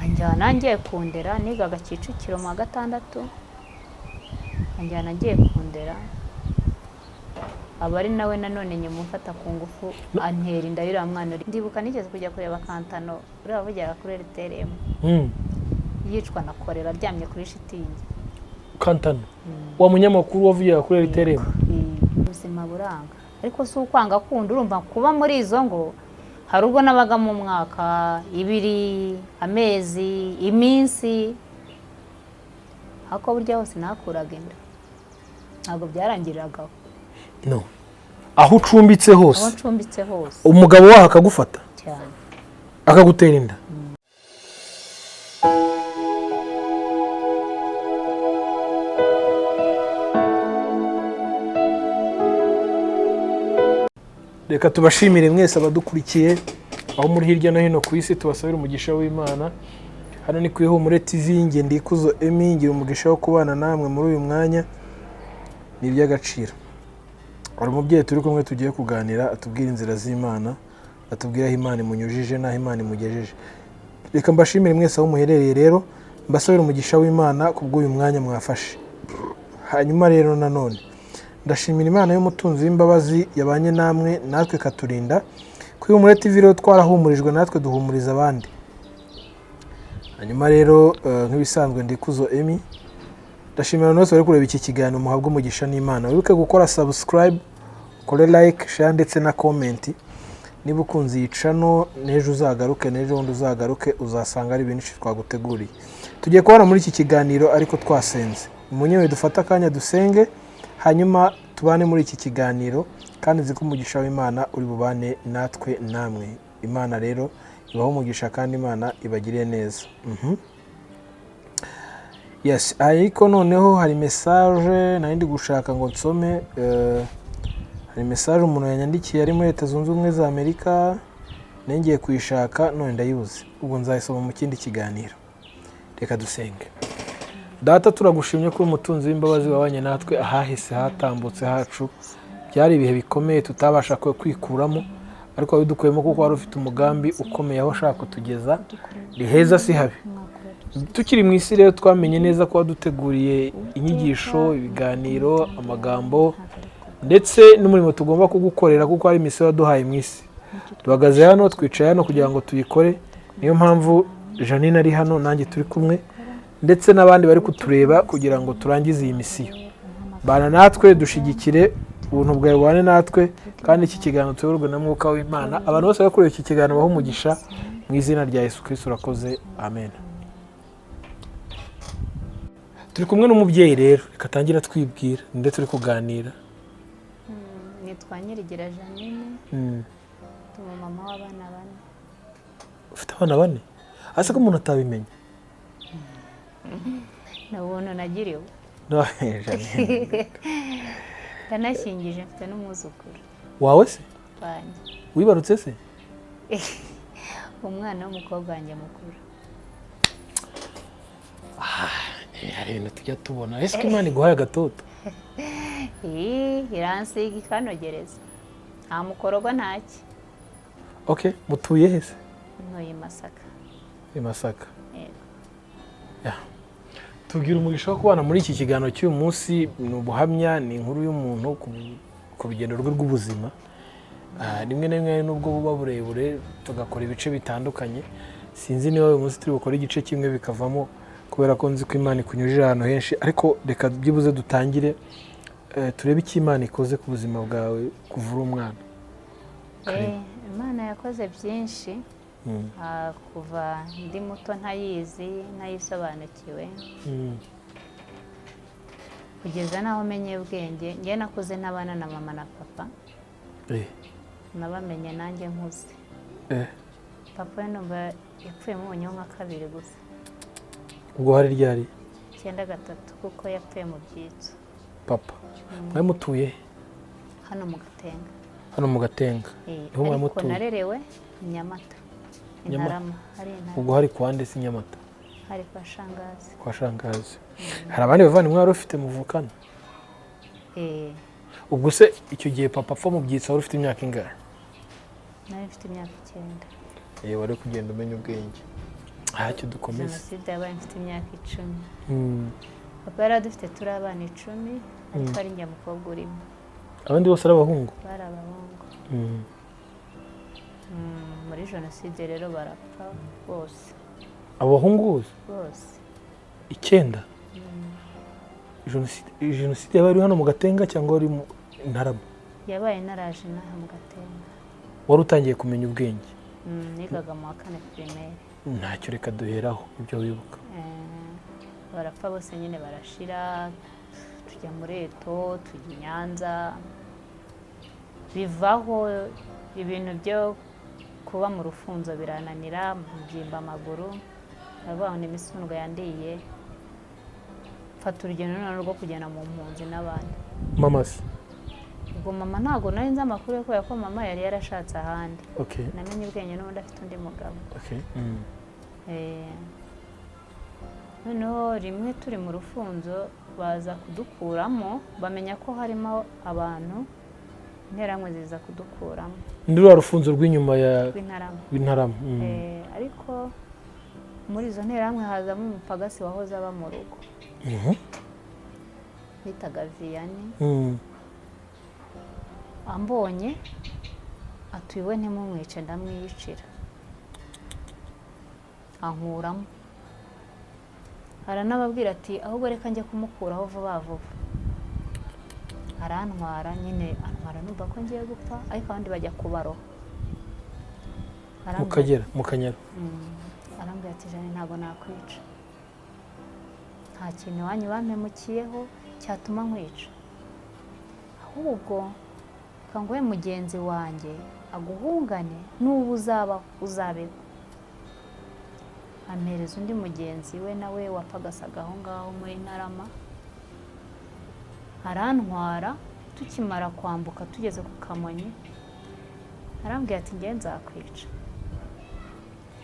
anjyana ngiye kundera nigaga Kicukiro mu wa gatandatu, anjyana ngiye kundera abari nawe nanone nyamufata ku ngufu antera inda yura mwana. Ndibuka nigeze kujya kureba Kantano uri avugira kuri RTRM yicwa na korera aryamye kuri shitingi. Kantano wa munyamakuru wavugira kuri RTRM. Ubuzima buranga ariko si ukwanga kundi urumva kuba muri izo ngo hari ubwo nabaga mu mwaka 2 amezi iminsi hako burya hose nakuraga inda ntabwo byarangiriraga. No. Aho ucumbitse hose. Aho ucumbitse hose. Umugabo wawe akagufata. Cyane. Akagutera inda. Reka tubashimire mwese abadukurikiye aho muri hirya no hino ku isi, tubasabira umugisha w'Imana. Hano ni ku Ihumure TV, nge Ndikuzo Emmy, ngira umugisha wo kubana namwe muri uyu mwanya. Ni iby'agaciro. Hari umubyeyi turi kumwe tugiye kuganira atubwira inzira z'Imana, atubwira aho Imana imunyujije n'aho Imana imugejeje. Reka mbashimire mwese aho muherereye rero, mbasabira umugisha w'Imana kubw'uyu mwanya mwafashe. Hanyuma rero nanone ndashimira Imana y'umutunzi w'imbabazi yabanye namwe natwe katurinda. Ku Ihumure TV rero twarahumurijwe natwe duhumuriza abandi. Hanyuma rero nk'ibisanzwe Ndikuzo Emmy, ndashimira abantu bose bari kureba iki kiganiro muhabwe umugisha n'Imana. Wibuke gukora subscribe, ukore like, share ndetse na comment. Niba ukunze iyi channel n'ejo uzagaruke, n'ejo wundi uzagaruke, uzasanga ari ibintu twaguteguriye. Tugiye kubana muri iki kiganiro ariko twasenze. Umunyewe dufata akanya dusenge, hanyuma tubane muri iki kiganiro kandi nzi ko umugisha w'Imana uri bubane natwe namwe. Imana rero ibaho umugisha kandi Imana ibagiriye neza. Yes, ariko noneho hari message nandi gushaka ngo nsome. Hari message umuntu yanyandikiye ari muri Leta Zunze Ubumwe za Amerika, nengeye kuyishaka none ndayuze. Ubwo nzayisoma mu kindi kiganiro. Reka dusenge. Data, turagushimye ko umutunzi w'imbabazi wabanye natwe ahahise hatambutse hacu. Byari ibihe bikomeye tutabasha kwikuramo, ariko wabidukuyemo kuko wari ufite umugambi ukomeye aho ushaka kutugeza. Riheza si habi. Tukiri mu isi rero twamenye neza ko waduteguriye inyigisho, ibiganiro, amagambo ndetse n'umurimo tugomba kugukorera kuko hari misiyo waduhaye mu isi. Duhagaze hano, twicaye hano kugira ngo tuyikore. Niyo mpamvu Janine ari hano, nanjye turi kumwe ndetse n'abandi bari kutureba kugira ngo turangize iyi misiyo. Bana natwe, dushigikire, ubuntu bwawe bubane natwe kandi iki kiganiro tuyoborwe na Mwuka w'Imana. Abantu bose bari kureba iki kiganiro baho umugisha mu izina rya Yesu Kristo urakoze. Amen. Turi kumwe n'umubyeyi rero, reka tangira twibwira ndetse turi kuganira. Nitwa Nyirigira Janine. Tuba mama w'abana 4. Ufite abana 4? Ase ko umuntu atabimenya. Nabona nagiriwe. No, Janine. Kanashingije mfite n'umuzukuru. Wawe se? Banjye. Wibarutse se? Umwana w'umukobwa wanjye mukuru. Hari ibintu tujya tubona. Ese ko Imana iguhaye agatoto? Iransiga ikanogereza. Nta mukorogo ntaki. Okay, mutuye he se? Ntuye Masaka. Masaka. Yego. Ya. Tugira umugisha wo kubana muri iki kiganiro cy'uyu munsi. Ni ubuhamya, ni inkuru y'umuntu ku rugendo rwe rw'ubuzima. Rimwe na rimwe nubwo buba burebure tugakora ibice bitandukanye. Sinzi niba uyu munsi turi gukora igice kimwe bikavamo kubera ko nzi ko Imana ikunyujije ahantu henshi, ariko reka byibuze dutangire turebe icyo Imana ikoze ku buzima bwawe kuvura umwana. Imana yakoze byinshi. Kuva ndi muto ntayizi, ntayisobanukiwe. Kugeza naho menye ubwenge, ngiye nakuze nabana na mama na papa. Nabamenye nanjye nkuze. Papa numva yapfuye mu nyonga 2 gusa. Ubwo hari ryari? 9 kuko yapfuye mu byitso. Papa. Mwe mutuye? Hano mu Gatenga. Hano mu Gatenga. Niho mwe mutuye? Narerewe Nyamata. Intarama. Ubwo hari kwande si Nyamata? Hari kwa shangazi. Kwa shangazi. Hari abandi bavandimwe wari ufite muvukana? Ubwo se icyo gihe papa apfa mu byitso wari ufite imyaka ingahe? Nari mfite imyaka 9. Wari kugenda umenya ubwenge. ntacyo dukomeza. Jenoside yabaye mfite imyaka 10. Papa yari adufite turi abana 10 ariko ari njye mukobwa urimo. Abandi bose ari abahungu? Bari abahungu. Muri jenoside rero barapfa bose. Abahungu bose 9? Jenoside yabaye hano mu Gatenga cyangwa ari mu Ntarama? Yabaye naraje naha mu Gatenga. Wari utangiye kumenya ubwenge? Nigaga mu wa 4 primaire. Ntacyo reka duheraho ibyo wibuka. Barapfa bose nyine barashira, tujya muri Eto, tujya Nyanza, bivaho ibintu byo kuba mu rufunzo birananira, mbyimba amaguru, abana imisundwe yandiye, mfata urugendo none rwo kugenda mu mpunzi n'abandi. Mama se? Ubwo mama ntago nari nzi amakuru yo kubera ko mama yari yarashatse ahandi. Okay. Namenye ubwenge n'ubundi afite undi mugabo. Okay. Noneho rimwe turi mu rufunzo baza kudukuramo, bamenya ko harimo abantu, interamwe ziza kudukuramo. Ndi rwa rufunzo rw'inyuma ya Rw'Intarama. Ariko muri izo interamwe hazamo umupagasi wahoze aba mu rugo. Bitaga Vianney. Ambonye atuye ntimumwice ndamwiyicira. Ankuramo. Aranababwira ati ahubwo reka njye kumukuraho vuba vuba. Arantwara nyine antwara numva ko ngiye gupfa ariko abandi bajya kubaroha. Mu Kanyaru. Arambwira ati Jane ntabwo nakwica. Nta kintu wanyu bampemukiyeho cyatuma nkwica. Ahubwo kangoye mugenzi wanjye aguhungane n'ubu uzabeho. Ampereza undi mugenzi we nawe wapfagasaga aho ngaho muri Ntarama. Arantwara tukimara kwambuka tugeze ku Kamonyi. Arambwira ati ngiye nzakwica.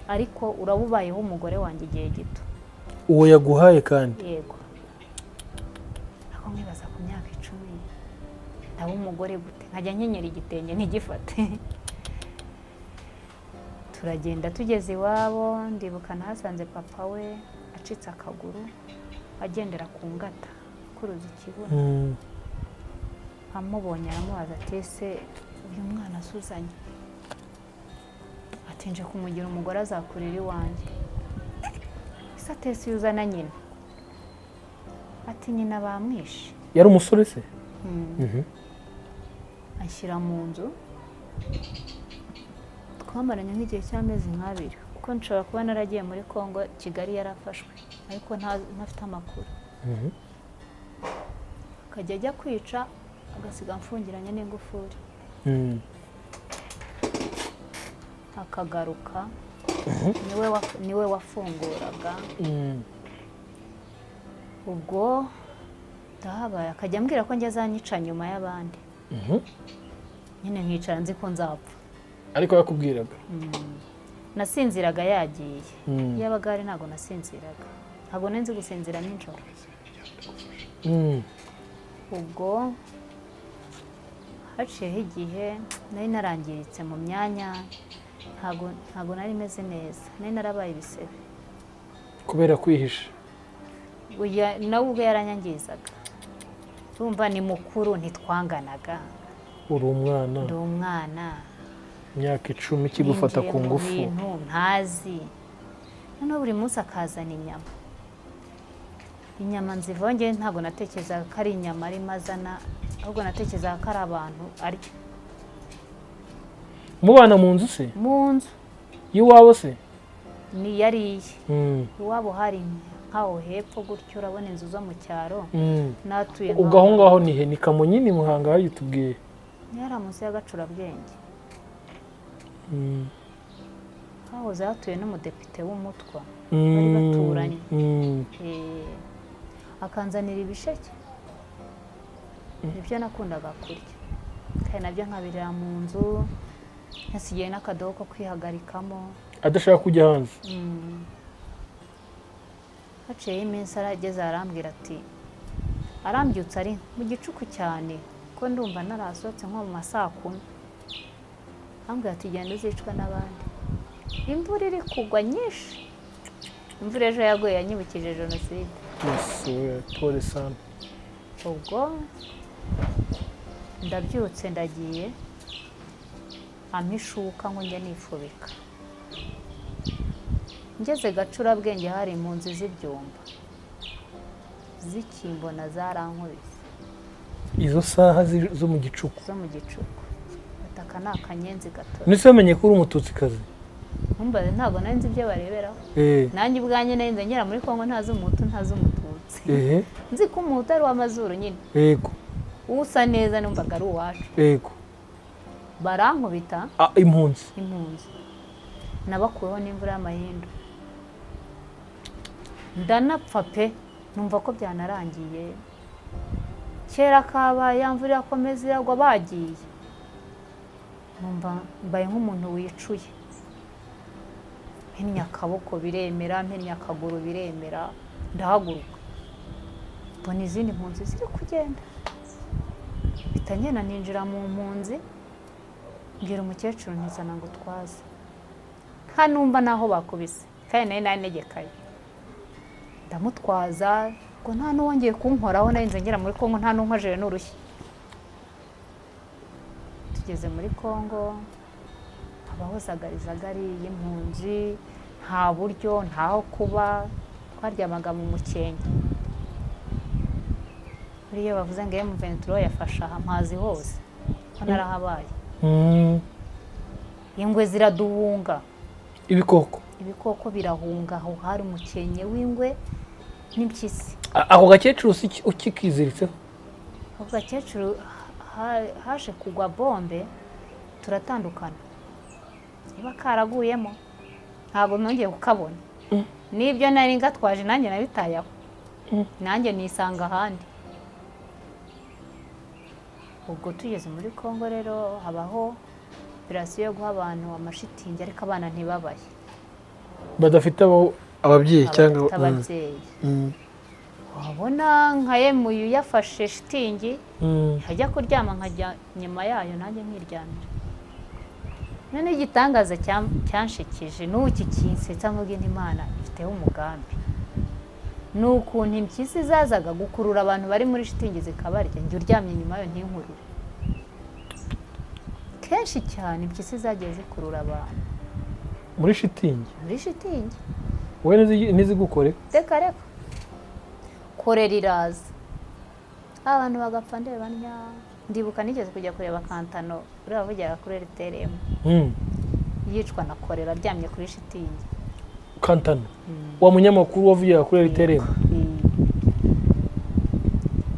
Ariko urabubayeho umugore wanjye igihe gito. Uwo yaguhaye kandi? Yego. Ako mwibaza ku myaka 10. Ndaba umugore gute? Nkajya nkenyera igitenge ntigifate. Turagenda tugeze iwabo, ndibuka nahasanze papa we acitse akaguru agendera ku ngata kuruza ikibuno. Amubonye aramubaza ati ese uyu mwana asuzanye? Ati nje kumugira umugore azakurira iwanjye. Ese atese yuzana nyina? Ati nyina bamwishe. Yari umusore se? Anshyira mu nzu. Twamaranye nk'igihe cy'amezi 2 kuko nshobora kuba naragiye muri Kongo, Kigali yarafashwe ariko ntafite amakuru. Akajya ajya kwica agasiga mfungiranye n'ingufuri. Akagaruka niwe wafunguraga. Ubwo ndahabaye akajya ambwira ko njye azanyica nyuma y'abandi. Nyine nkicara nzi ko nzapfa. Ariko yakubwiraga? Nasinziraga yagiye. Yabaga ari ntago nasinziraga. Ntago nenzi gusinzira nijoro. Ubwo haciyeho igihe nari narangiritse mu myanya, ntago nari meze neza. Nari narabaye ibisebe. Kubera kwihisha? Nawe ubwo yaranyangizaga. Urumva ni mukuru ntitwanganaga. Uri umwana? Ndi umwana. Imyaka 10 kigufata ku ngufu. Ntazi. Noneho buri munsi akazana inyama. Inyama nzivonge ntago natekerezaga ko ari inyama ari mazana, ahubwo natekerezaga ko ari abantu arya. Mubana mu nzu se? Mu nzu. Iwabo se? Ni yariye. Iwabo hari nkaho hepfo gutyo urabona inzu zo mu cyaro. Natuye nkaho. Ubwo aho ngaho ni he? Ni Kamonyi ni Muhanga hari tubwiye? Yari munsi y'Agacurabwenge. Hahoze hatuye n'umudepite w'Umutwa. Bari baturanye. Akanzanira ibisheke. Nibyo nakundaga kurya. Kandi nabyo nkabirira mu nzu. Nasigiye n'akadobo ko kwihagarikamo. Adashaka kujya hanze? Haciyeho iminsi arageze arambwira ati arambyutse ari mu gicuku cyane ko ndumva narasohotse nko mu masaa 10. Ambwira ati genda uzicwa n'abandi. Imvura iri kugwa nyinshi. imvura ejo yaguye yanyibukije jenoside. Yes, pole sana. Ubwo ndabyutse ndagiye ampishuka ngo njye nifubika. Ngeze Gacurabwenge hari impunzi z'ibyumba zikimbona zarankubise. Izo saha zo mu gicuku. Zo mu gicuku. Bataka ni akanyenzi gato. Nise wamenye ko uri umututsikazi? Ntumbaze ntabwo nari nzi ibyo bareberaho. Nanjye ubwanjye nari nzi ngera muri Kongo ntazi umutu ntazi umututsi. Nzi ko umutu ari uw'amazuru nyine. Yego. Usa neza numvaga ari uwacu. Yego. Barankubita. Impunzi. Nabakuyeho n'imvura y'amahindu. Ndanapfa pe numva ko byanarangiye. Kera kabaye imvura yakomeza iragwa bagiye. Numva mbaye nk'umuntu wicuye. Mpennye akaboko biremera, mpennye akaguru biremera, ndahaguruka. Mbona izindi mpunzi ziri kugenda. Bitanyena ninjira mu mpunzi. Ngira umukecuru ntizana ngo twaze. Ntanumva naho bakubise. Kandi nari nanegekaye. Ndamutwaza ngo nta n'uwongeye kunkoraho nari nze ngera muri Kongo nta n'unkojeje n'urushyi. Tugeze muri Kongo habaho zagarizagari y'impunzi, nta buryo ntaho kuba, twaryamaga mu mukenke. Buriya bavuze ngo M23 yafashe aha mpazi hose ko narahabaye. Ingwe ziraduhunga. Ibikoko birahunga aho hari umukenke w'ingwe n'impyisi. Ako gakecuru ukikiziritseho? Ako gakecuru haje kugwa bombe turatandukana. Niba karaguyemo ntabwo nongeye kukabona. Nibyo nari ngatwaje nanjye nabitayaho. Nanjye nisanga ahandi. Ubwo tugeze muri Kongo rero habaho operasiyo yo guha abantu amashitingi ariko abana ntibabaye. Badafite ababyeyi cyangwa ababyeyi. Wabona nka Yemuyu yafashe shitingi hajya kuryama nkajya nyuma yayo nanjye nkiryamira. None igitangaza cyanshikije n'uki kinsetsa mu bw'Imana ifiteho umugambi. Nukuntu impyisi zazaga gukurura abantu bari muri shitingi zikabarya njye uryamye nyuma yo ntinkurure. Kenshi cyane impyisi zagiye zikurura abantu. Muri shitingi? Muri shitingi. Wowe nizigukore? Reka reka. Korera iraza. Abantu bagapfa ndeba nya. Ndibuka nigeze kujya kureba Kantano uriya vugira kuri RTRM. Yicwa na korera aryamye kuri shitingi. Kantano? Wa munyamakuru wavugira kuri RTRM?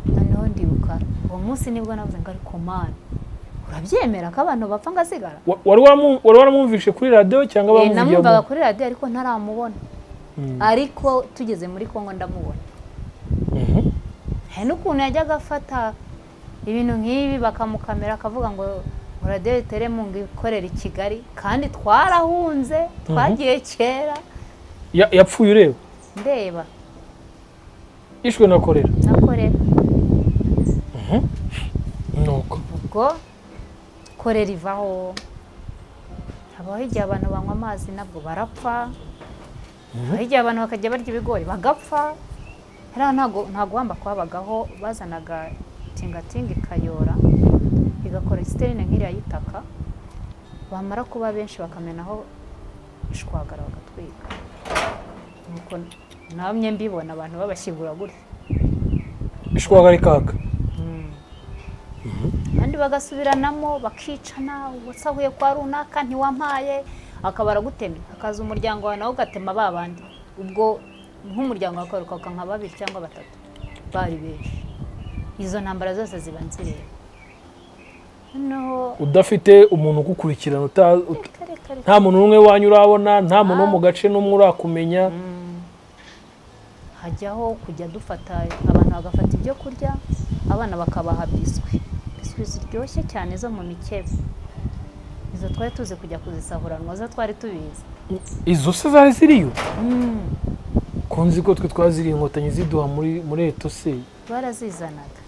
Noneho ndibuka uwo munsi nibwo navuze ngo ariko Mana urabyemera ko abantu bapfa ngasigara? Wari waramwumvishe kuri radio cyangwa bamuvugiye? Namwumvaga kuri radio ariko ntaramubona. Ariko tugeze muri Kongo ndamubona. He n'ukuntu yajyaga afata ibintu nk'ibi bakamukamera akavuga ngo radio RTRM ngo ikorera i Kigali kandi twarahunze twagiye kera. Yapfuye ureba? Ndeba. Ishwe na korera? Na korera. Nuko. Ubwo korera ivaho. Habaho igihe abantu banywa amazi nabwo barapfa. Habaho igihe abantu bakajya barya ibigori bagapfa. Hera ntago wamba kwabagaho bazanaga tingatinga ikayora igakora sterine nk'iriya y'itaka. Bamara kuba benshi bakamenaho ishwagara bagatwika. Nuko namye mbibona abantu babashyigura gutya. Ishwagara ikaka? Kandi bagasubiranamo bakicana usahuye kwa runaka ntiwampaye akabara gutemye akaza umuryango wa nawo gatema babandi. Ubwo nk'umuryango wakaruka nka 2 cyangwa 3 bari benshi. Izo ntambara zose ziba nzireba. No udafite umuntu ukukurikirana nta muntu umwe wanyurabona nta muntu wo mu gace n'umwe urakumenya. Hajyaho kujya dufata abantu bagafata ibyo kurya abana bakabaha biswi ziryoshye cyane zo mu mikebe. Izo twari tuzi kujya kuzisahuranwa zo twari tubizi. Izo se zari ziriyo? Konzi ko twe twaziriye inkotanyi ziduha muri etose barazizanaga.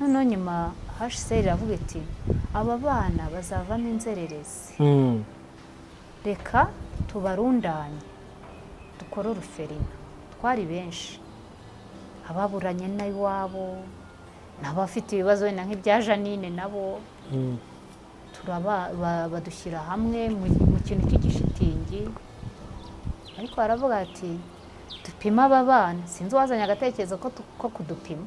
None nyuma HCR iravuga iti aba bana bazavamo inzererezi. Reka tubarundanye dukora uruferina twari benshi, ababuranye n'iwabo n'abafite ibibazo wenda nk'ibya Janine nabo badushyira hamwe mu kintu cy'igishitingi, ariko baravuga ati dupima aba bana, sinzi uwazanye agatekerezo ko kudupima.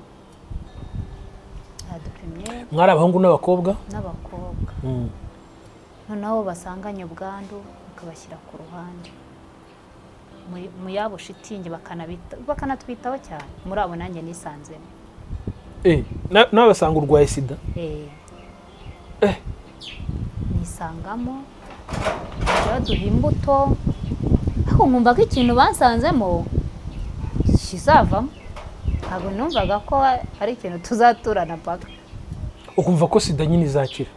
Dupimye mwari abahungu n'abakobwa noneho basanganye ubwandu bakabashyira ku ruhande mu yabo shitingi, bakanatwitaho cyane. Muri abo nanjye nisanzemo. nawe basanga urwaye sida? nisangamo, baduha imbuto, ariko nkumva ko ikintu basanzemo kizavamo, ntabwo numvaga ko ari ikintu tuzaturana paka. Ukumva ko sida nyine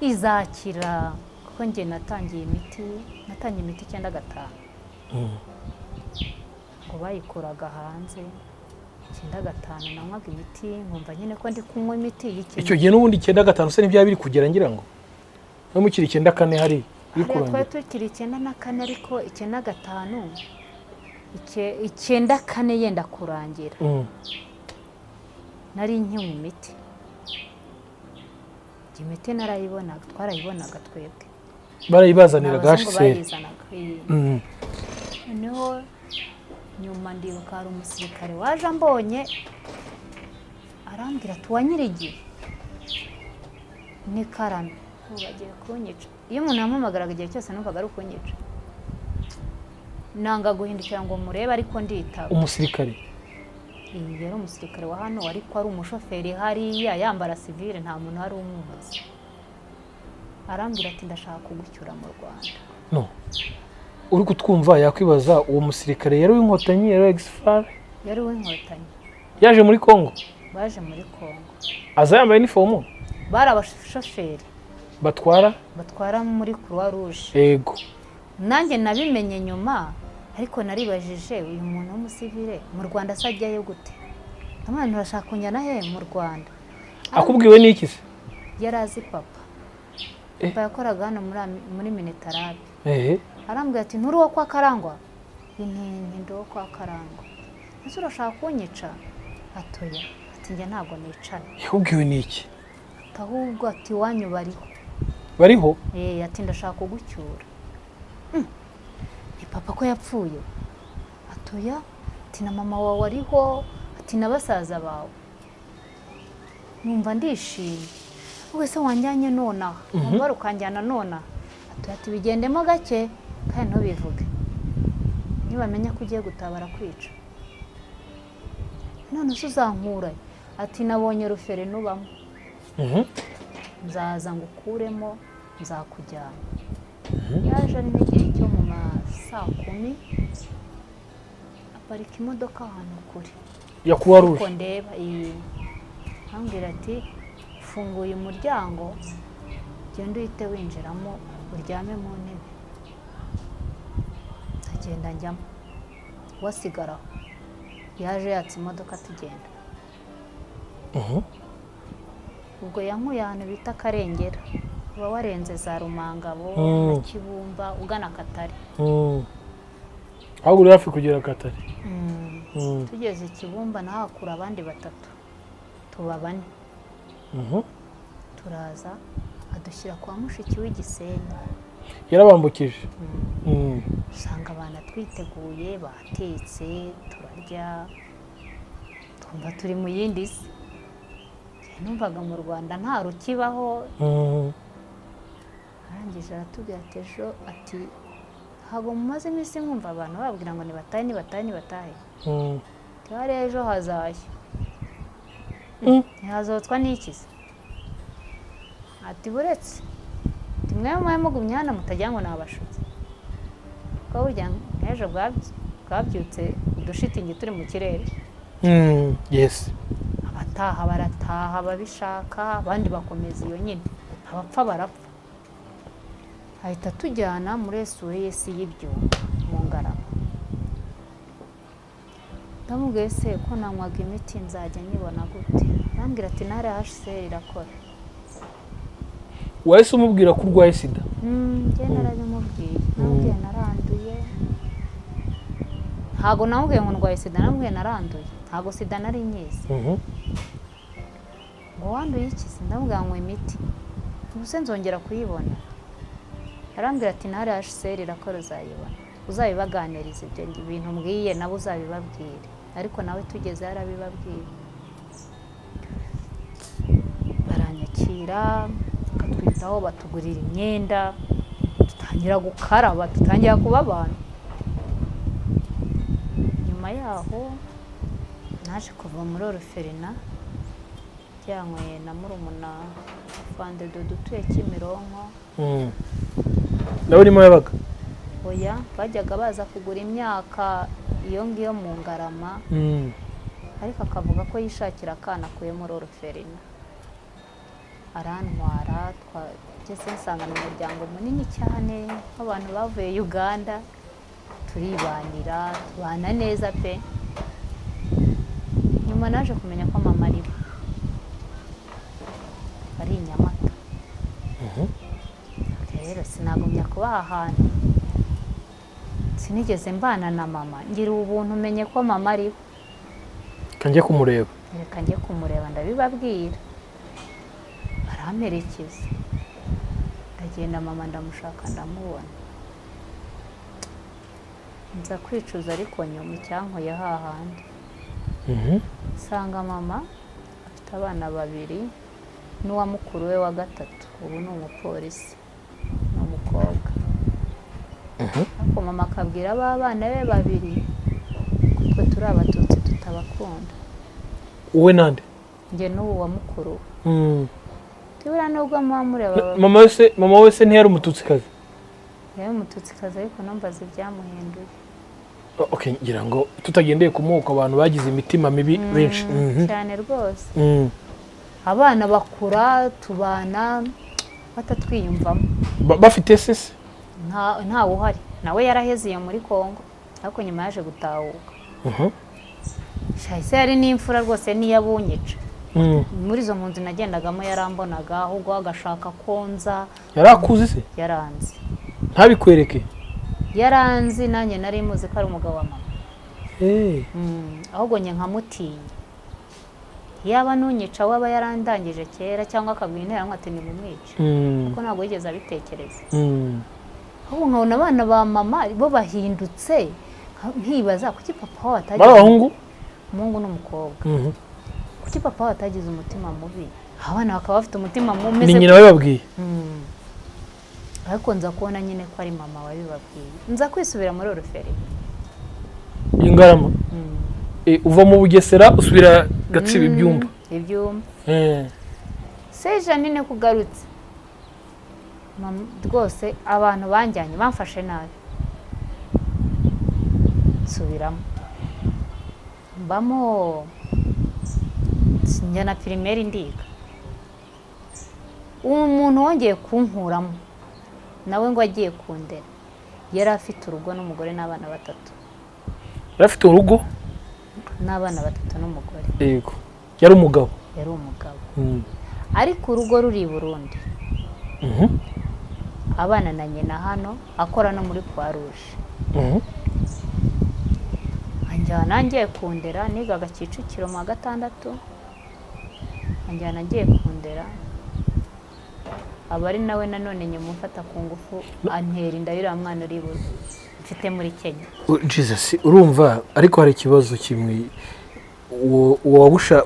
izakira kuko njye natangiye imiti 9/5 ngo bayikuraga hanze 9/5 nanywaga imiti, nkumva nyine ko ndi kunywa imiti y'iki. Icyo gihe n'ubundi 9/5 se nibya biri kugera ngira ngo no mu kiri 9/4 hari bikurangira. Twe tukiri 9/4 ariko 9/5 9/4 yenda kurangira. Nari nk'imwe imiti. Imiti narayibonaga, twarayibonaga twebwe. Barayibazaniraga HCR. Noneho nyuma ndibuka hari umusirikare waje ambonye arambwira ati wanyirigiye ni Karame bagiye kunyica. Iyo umuntu yampamagaraga igihe cyose numvaga ari kunyica, nanga guhindukira ngo murebe, ariko nditaba. Umusirikare yari umusirikare wa hano, ariko ari umushoferi hariya yambara civile, nta muntu hari umuzi. Arambwira ati ndashaka kugucyura mu Rwanda. No, uri kutwumva yakwibaza uwo musirikare yari w'inkotanyi, yari exfar? Yari w'inkotanyi. Yaje muri Kongo? Baje muri Kongo. Aza yambaye uniform? Bari abashoferi batwara muri Croix Rouge. Yego. Nanjye nabimenye nyuma, ariko naribajije uyu muntu w'umusivile mu Rwanda sajyayo gute? Amana urashaka kunjyana he mu Rwanda? Akubwiwe n'iki se? Yarazi papa. Papa yakoraga hano muri Minitarabe. Arambwira ati nturi wo kwa Karangwa? Ndo kwa Karangwa. Ese urashaka kunyica? Atoya. Ati njye ntabwo nicana. Yakubwiwe n'iki? Ahubwo ati wanyu bariho? Ati ndashaka kugucyura. Ni papa ko yapfuye? Atoya. Ati na mama wawe ariho, ati na basaza bawe. Numva ndishimye. Wese wanjyanye nona, numva rukanjyana nona. Ati bigendemo gake kandi ntubivuge. Nibamenya ko ugiye gutabara kwica. None uzankura. Ati nabonye rufere nubamo. Nzaza ngukuremo, nzakujyana. Yaje ari n'igihe cyo mu saa 10 aparika imodoka ahantu kure. Ya Croix Rouge? Ko ndeba ambwira ati funguye umuryango, genda uhite winjiramo uryame mu ntebe. Agenda njyamo, wasigara. Yaje yatse imodoka tugenda. Ubwo yankuye ahantu bita Karengera, uba warenze za Rumangabo na Kibumba ugana Katare. Aho uri hafi kugera Katare? Tugeze Kibumba nahakura abandi 3, tuba 4. Turaza adushyira kwa mushiki w'Igisenyi. Yarabambukije? Usanga abana twiteguye, batetse, turarya, twumva turi mu yindi si. Numvaga mu Rwanda nta rukibaho. Arangije aratubwira ati ejo, ati ntabwo mumaze iminsi mwumva abantu babwira ngo nibatahe. Twari ejo hazashya. Ntihazotswa n'iki se? Ati buretse mwe mugumye hano mutagira ngo nabashutse. Ko burya nk'ejo bwabyutse udushitingi turi mu kirere. Yes. Abataha barataha babishaka, abandi bakomeza iyo nyine, abapfa barapfa. Ahita tujyana muri SOS y'Ibyumba mu Ngarama. Ndamubwiye se ko nanywaga imiti nzajya nyibona gute? Arambwira ati nare HCR irakora. Wahise umubwira ko urwaye sida? Njye narabimubwiye. Nabwiye naranduye. ntago namubwiye ngo ndwaye sida, namubwiye naranduye, ntago sida nari nyizi. Ngo wanduye iki se? Ndamubwira ngo imiti, ubuse nzongera kuyibona? Arambwira ati ntari HCR irakora uzayibona, uzabibaganiriza ibyo bintu mbwiye nabo uzabibabwire. Ariko nawe tugeze yarabibabwira. Baranyakira, bakatwitaho, batugurira imyenda, dutangira gukaraba, dutangira kuba abantu. Nyuma yaho naje kuva muri Orphelina njyanywe na murumuna Fande Dodo utuye Kimironko. nawe urimo yabaga? Oya, bajyaga baza kugura imyaka iyo ngiyo mu Ngarama, ariko akavuga ko yishakira akana akuye muri Orphelina. Arantwara, twageze nsanga mu muryango munini cyane nk'abantu bavuye Uganda, turibanira, tubana neza pe. Nyuma naje kumenya ko mama ari i Nyamata. Rero sinagumya kuba ahantu, sinigeze mbana na mama, ngira ubuntu menye ko mama ari kanjye kumureba. Reka njye kumureba ndabibabwira. Baramperekeza, ndagenda mama ndamushaka ndamubona. Nza kwicuza ariko nyuma icyankoye hahandi. Sanga mama afite abana babiri n'uwa mukuru we wa gatatu, ubu ni umupolisi, ni umukobwa. Ariko mama akabwira abana be babiri ko twe turi Abatutsi tutabakunda. Uwe nande? Njye n'ubu wa mukuru. Tibura nubwo mureba. Mama wese ntiyari Umututsikazi? Yari Umututsikazi ariko numbaza ibyamuhinduye. Okay, ngira ngo tutagendeye ku moko abantu bagize imitima mibi benshi. Cyane rwose. Abana bakura tubana batatwiyumvamo. Bafite sese? Nta uhari. Nawe yaraheziye muri Kongo, ariko nyuma yaje gutahuka. Shahise yari n'imfura rwose niyabunyica. Muri izo mpunzi nagendagamo yarambonaga, ahubwo agashaka konza. Yarakuzi se? Yaranzi. Ntabikwereke? Yaranzi, nanjye nari muzi ko ari umugabo wa mama. Ahubwo nye nkamutinya. Yaba nunyica waba yarandangije kera cyangwa akabwira intera ati ni mumwica. Kuko ntabwo yigeze abitekereza. Ahubwo nkabona abana ba mama bo bahindutse, nkibaza kuki papa we atagize. Barahungu? Umuhungu n'umukobwa. Kuki papa we atagize umutima mubi? Abana bakaba bafite umutima mubi. Ni nyina wababwiye? Ariko nza kubona nyine ko ari mama wabibabwiye. Nza kwisubira muri Orphelina. Ingarama? Uva mu Bugesera usubira Gatsibo ibyumba? Ibyumba. Seja nine kugarutse. Rwose abantu banjyanye bamfashe nabi. Nsubiramo. Mbamo njyana primaire ndiga. Umuntu wongeye kunkuramo nawe ngo agiye kundera. Yari afite urugo n'umugore n'abana batatu. Yari afite urugo n'abana batatu n'umugore? Yego. Yari umugabo? Yari umugabo. Ariko urugo ruri i Burundi. Abana na nyina hano, akora no muri Croix Rouge. Anjyana ngiye kundera, nigaga Kicukiro mu wa gatandatu. Anjyana ngiye kundera. Abari nawe nanone nyuma mfata ku ngufu antera inda y'uriya mwana uri mfite muri Kenya. Jesus, urumva ariko hari ikibazo kimwe.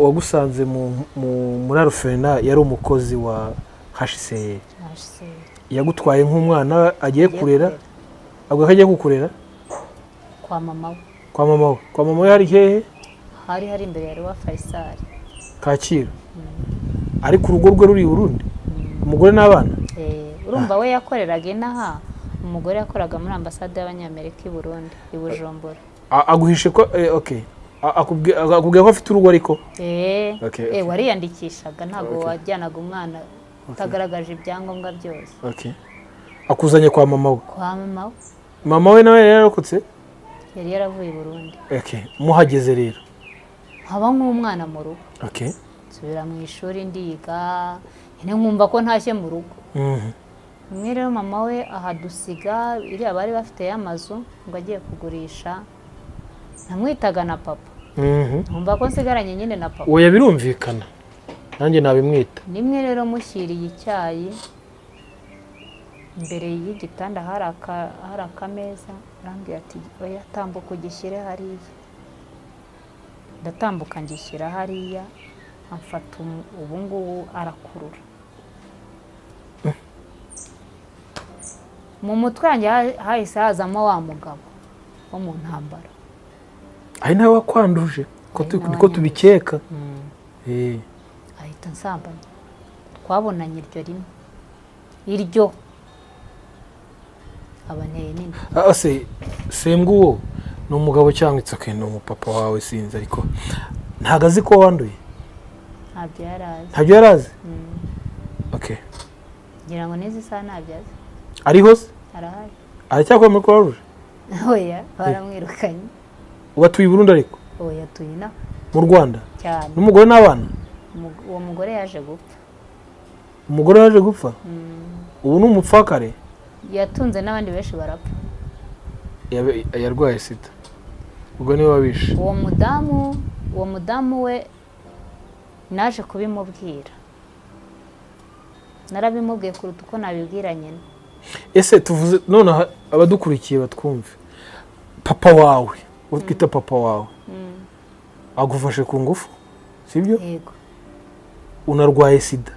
Wagusanze muri Orphelina yari umukozi wa HCR. Yagutwaye nk'umwana agiye kurera, abwo kagiye kukurera kwa mama we. Kwa mama we? Kwa mama we hari hehe? Hari imbere ya Roi Faisal Kacyiru. Ariko urugo rwe ruri i Burundi? Umugore n'abana? Urumva we yakoreraga inaha, umugore yakoraga muri ambasade y'Abanyamerika i Burundi, i Bujumbura. Aguhishe ko okay. Akubwiye ko afite urugo ariko? Wariyandikishaga, ntabwo wajyanaga umwana utagaragaje ibyangombwa byose. Akuzanye kwa mama we? Kwa mama we. Mama we nawe yari yarokotse? Yari yaravuye i Burundi. Muhageze rero? Haba nk'umwana mu rugo. Nsubira mu ishuri ndiga, nyine nkumva ko ntashye mu rugo. Rimwe rero mama we ahadusiga, iriya bari bafite y'amazu ngo agiye kugurisha. namwitaga na papa Mhm. nkumva ko nsigaranye nyine na papa. oya birumvikana nanjye nabimwita. Nimwe rero mushyiriye icyayi imbere y'igitanda hari akameza, arambwira ati oya tambuka ugishyire hariya. Ndatambuka ngishyira hariya, amfata ubu ngubu arakurura. Mu mutwe wanjye hahise hazamo wa mugabo wo mu ntambara. ari nawe wakwanduje niko tubikeka. Ahita nsambanya. Twabonanye iryo rimwe, iryo abanteye nini. ase sembwa ni umugabo cyangwa itsoke ni umupapa wawe sinzi, ariko ntago azi ko wanduye. Ntabyo yarazi. Ntabyo yarazi. Okay. Ngira ngo n'izi saha ntabyo azi. Ariho se? Arahari. Aracyakora muri Croix Rouge? Oya baramwirukanye. Ubatuye i Burundi ariko? Oya tuyi na mu Rwanda. Cyane. N'umugore n'abana? Uwo mugore yaje gupfa. Umugore yaje gupfa? Ubu ni umupfakare? Yatunze n'abandi benshi barapfa. Yarwaye sida. Ubwo niwe wabishe. Uwo mudamu we naje kubimubwira. Narabimubwiye kuruta uko nabibwira nyine. Ese tuvuze none abadukurikiye batwumve. Papa wawe, utwita papa wawe. Agufashe ku ngufu? Sibyo? Yego. Unarwaye sida.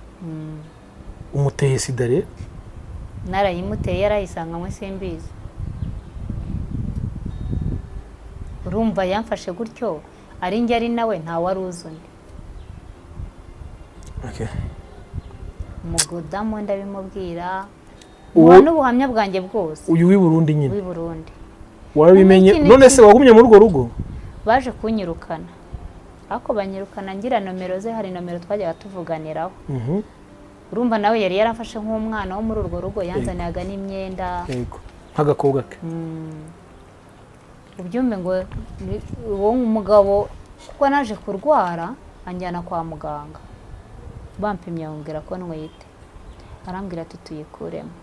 Umuteye sida rero? Narayimuteye yarayisanganywe simbizi. Urumva yamfashe gutyo ari njye ari nawe nta wari uzuni. Okay. Umugodamu ndabimubwira. Uwo n'ubuhamya bwanjye bwose. Uyu w'i Burundi nyine. W'i Burundi. Warabimenye none se wagumye muri urwo rugo? Baje kunyirukana. Ako banyirukana ngira nomero ze, hari nomero twajyaga tuvuganiraho. Urumva nawe yari yarafashe nk'umwana wo muri urwo rugo, yanzanaga n'imyenda. Yego. Nk'agakobwa ke. Ubyumve ngo uwo umugabo kuko naje kurwara anjyana kwa muganga. Bampimye bambwira ko ntwite. Arambwira ati tuyikuremo.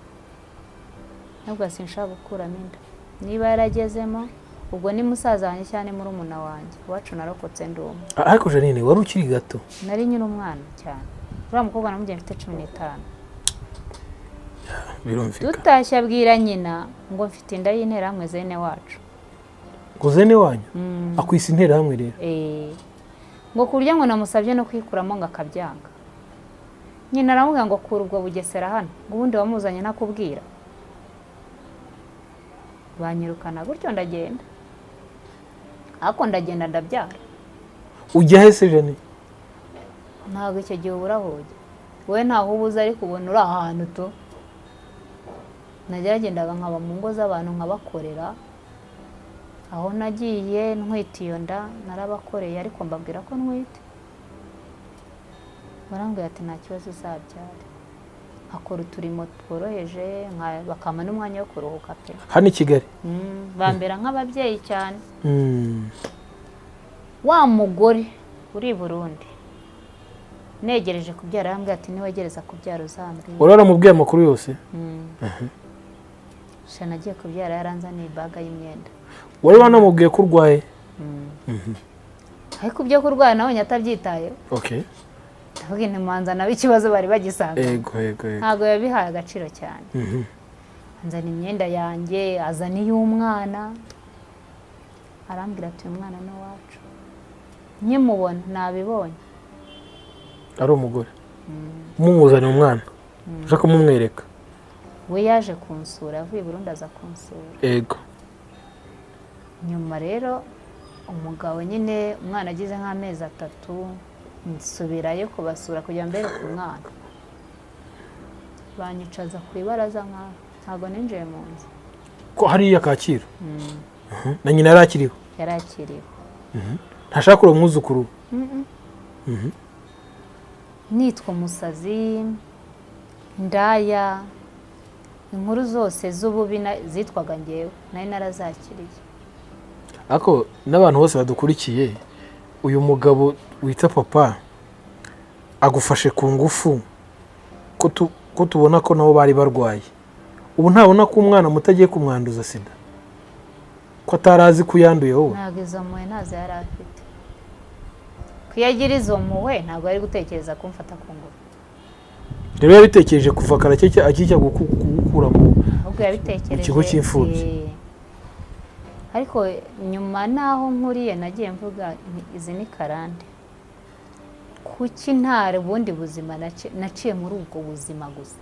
Ntabwo sinshaka gukuramo inda. Niba yaragezemo ubwo ni musaza wanjye cyane muri umuna wanjye. Wacu narokotse ndumva. Ariko Janine wari ukiri gato. Nari nyine umwana cyane. Uriya mukobwa namujye mfite 15. Birumvikana. Tutashye abwira nyina ngo mfite inda y'interahamwe zene wacu. Kuzene wanyu? Akwisa interahamwe rero. Ngo kurya ngo namusabye no kwikuramo ngo akabyanga. Nyina aravuga ngo kura ubwo Bugesera hano. Ngo ubundi wamuzanye nakubwira. Banyirukana gutyo ndagenda. Ako ndagenda ndabyara. Ujya he se Janine? Ntabwo icyo gihe uburahoge. Wowe ntaho ubuza ariko ubona uri ahantu to. Nageragendaga nkaba mu ngo z'abantu nkabakorera. Aho nagiye ntwite iyo nda narabakoreye ariko mbabwira ko ntwite. Barambwira ati nta kibazo uzabyara. Akora uturimo tworoheje bakama n'umwanya wo kuruhuka pe. Hano i Kigali? Bambera nk'ababyeyi cyane. Wa mugore uri Burundi negereje kubyara arambwira ati niwegereza kubyara uzambwira. Uraramubwiye amakuru yose? Shana nagiye kubyara yaranzaniye ibaga y'imyenda. Wari wanamubwiye ko urwaye? Ariko ibyo kurwara nawe nyatabyitaye. Okay. Ndavuga nti manza nawe ikibazo bari bagisanga. Yego. Ntago yabihaye agaciro cyane. Anzana imyenda yanjye, azana iy'umwana. Arambwira ati uyu mwana ni wacu. Nkimubona nabibonye. Ari umugore. Mumuzana umwana. Ushaka kumumwereka. We yaje kunsura, avuye Burundi aza kunsura. Yego. Nyuma rero umugabo nyine umwana agize nk'amezi 3 nsubirayo kubasura kugira mbere ku mwana. Banyicaza ku ibaraza ntago ninjiye mu nzu. Ko hariya Kacyiru? Na nyina yarakiriho? Yarakiriho. Ntashaka uro mwuzukuru? Nitwa umusazi, ndaya, inkuru zose z'ububi zitwaga ngewe nari narazakiriye. Ako n'abantu bose badukurikiye uyu mugabo wita papa agufashe ku ngufu ko tubona ko nabo bari barwaye. Ubu ntabona ko umwana mutagiye kumwanduza sida? ko atarazi ko yanduye wowe? ntabwo izo mpuhwe ntazo yari afite. Kuyagira izo mpuhwe ntabwo ari gutekereza kumfata ku ngufu. Rero yabitekereje kuva kare akijya gukura mu ahubwo yabitekereje ikigo cy'imfubyi. Ariko nyuma naho nkuriye nagiye mvuga izi ni karande. Kuki nta bundi buzima naciye muri ubwo buzima gusa?